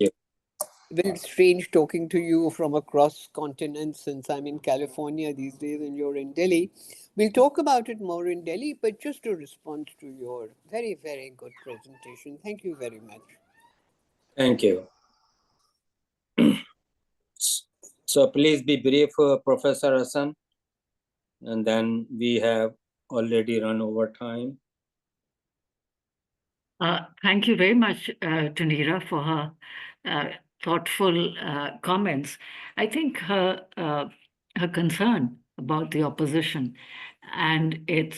Very strange talking to you from across continents since I'm in California these days and you're in Delhi. We'll talk about it more in Delhi, but just to respond to your very, very good presentation. Thank you very much. Thank you. So please be brief, Professor Hasan, and then we have already run over time. Thank you very much to Neera for her thoughtful comments. I think her concern about the opposition and its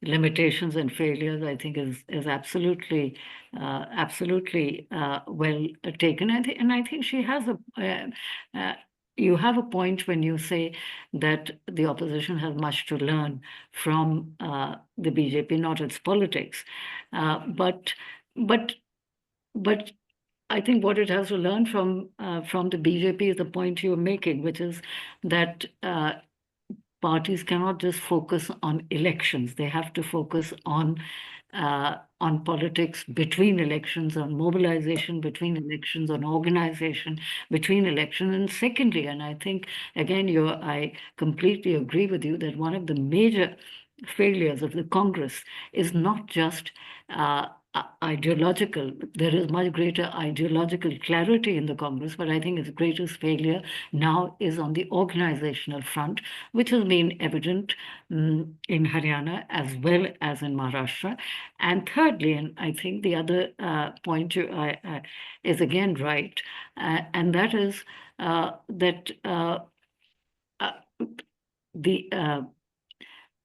limitations and failures, I think, is absolutely well taken. And I think she has you have a point when you say that the opposition has much to learn from the BJP, not its politics, but I think what it has to learn from the BJP is the point you're making, which is that parties cannot just focus on elections. They have to focus on politics between elections, on mobilization between elections, on organization between elections. And secondly, and I think, again, I completely agree with you that one of the major failures of the Congress is not just ideological. There is much greater ideological clarity in the Congress, but I think its greatest failure now is on the organizational front, which has been evident in Haryana as well as in Maharashtra. And thirdly, and I think the other point is again right, and that is that the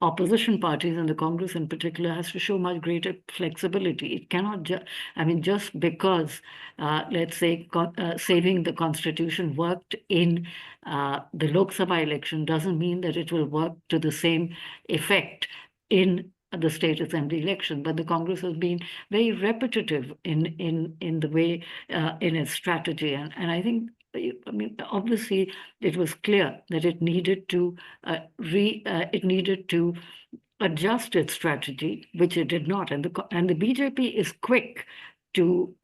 opposition parties and the Congress in particular has to show much greater flexibility. It cannot just because, let's say, saving the constitution worked in the Lok Sabha election doesn't mean that it will work to the same effect in the state assembly election. But the Congress has been very repetitive in the way, in its strategy. And I think, obviously, it was clear that it needed to adjust its strategy, which it did not. And the BJP is quick to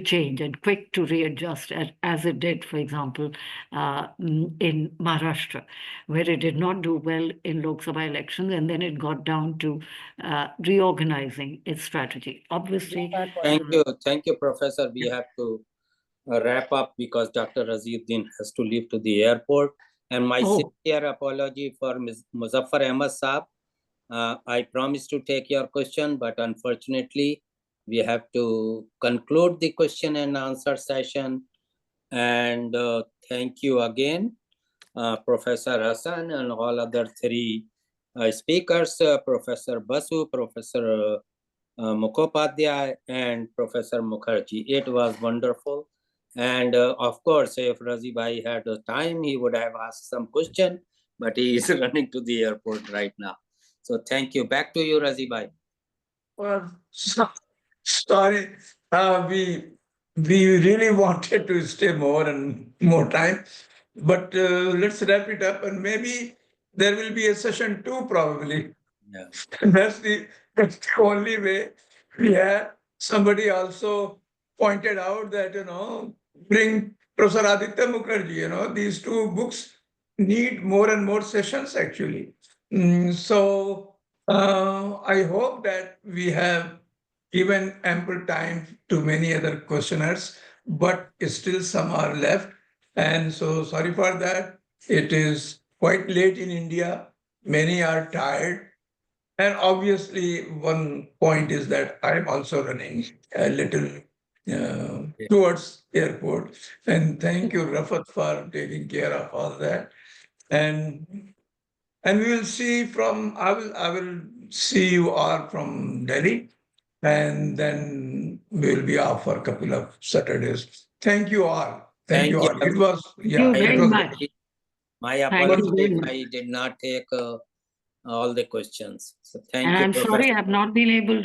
change and quick to readjust, as it did, for example, in Maharashtra, where it did not do well in Lok Sabha elections, and then it got down to reorganizing its strategy. Obviously, Thank you, Professor. We have to wrap up because Dr. Raziuddin has to leave to the airport. And my sincere apology for Ms. Muzaffar Ahmad Saab. I promised to take your question, but unfortunately, we have to conclude the question and answer session. And thank you again, Professor Hasan and all other three speakers, Professor Basu, Professor Mukhopadhyay, and Professor Mukherjee. It was wonderful. And of course, if Razi Bhai had time, he would have asked some question, but he is running to the airport right now. So thank you. Back to you, Razi Bhai. Well, sorry, we really wanted to stay more and more time, but let's wrap it up, and maybe there will be a session 2 probably. Yeah. That's the only way. Yeah, somebody also pointed out that, bring Professor Aditya Mukherjee, these 2 books need more and more sessions actually. So I hope that we have given ample time to many other questioners, but still some are left. And so sorry for that. It is quite late in India. Many are tired. And obviously, one point is that I'm also running a little towards airport. And thank you, Rafat, for taking care of all that. And we will see I will see you all from Delhi, and then we will be off for a couple of Saturdays. Thank you all. Thank you all. It was, Thank you very much. My apology if I did not take all the questions. So thank you. And I'm sorry I've not been able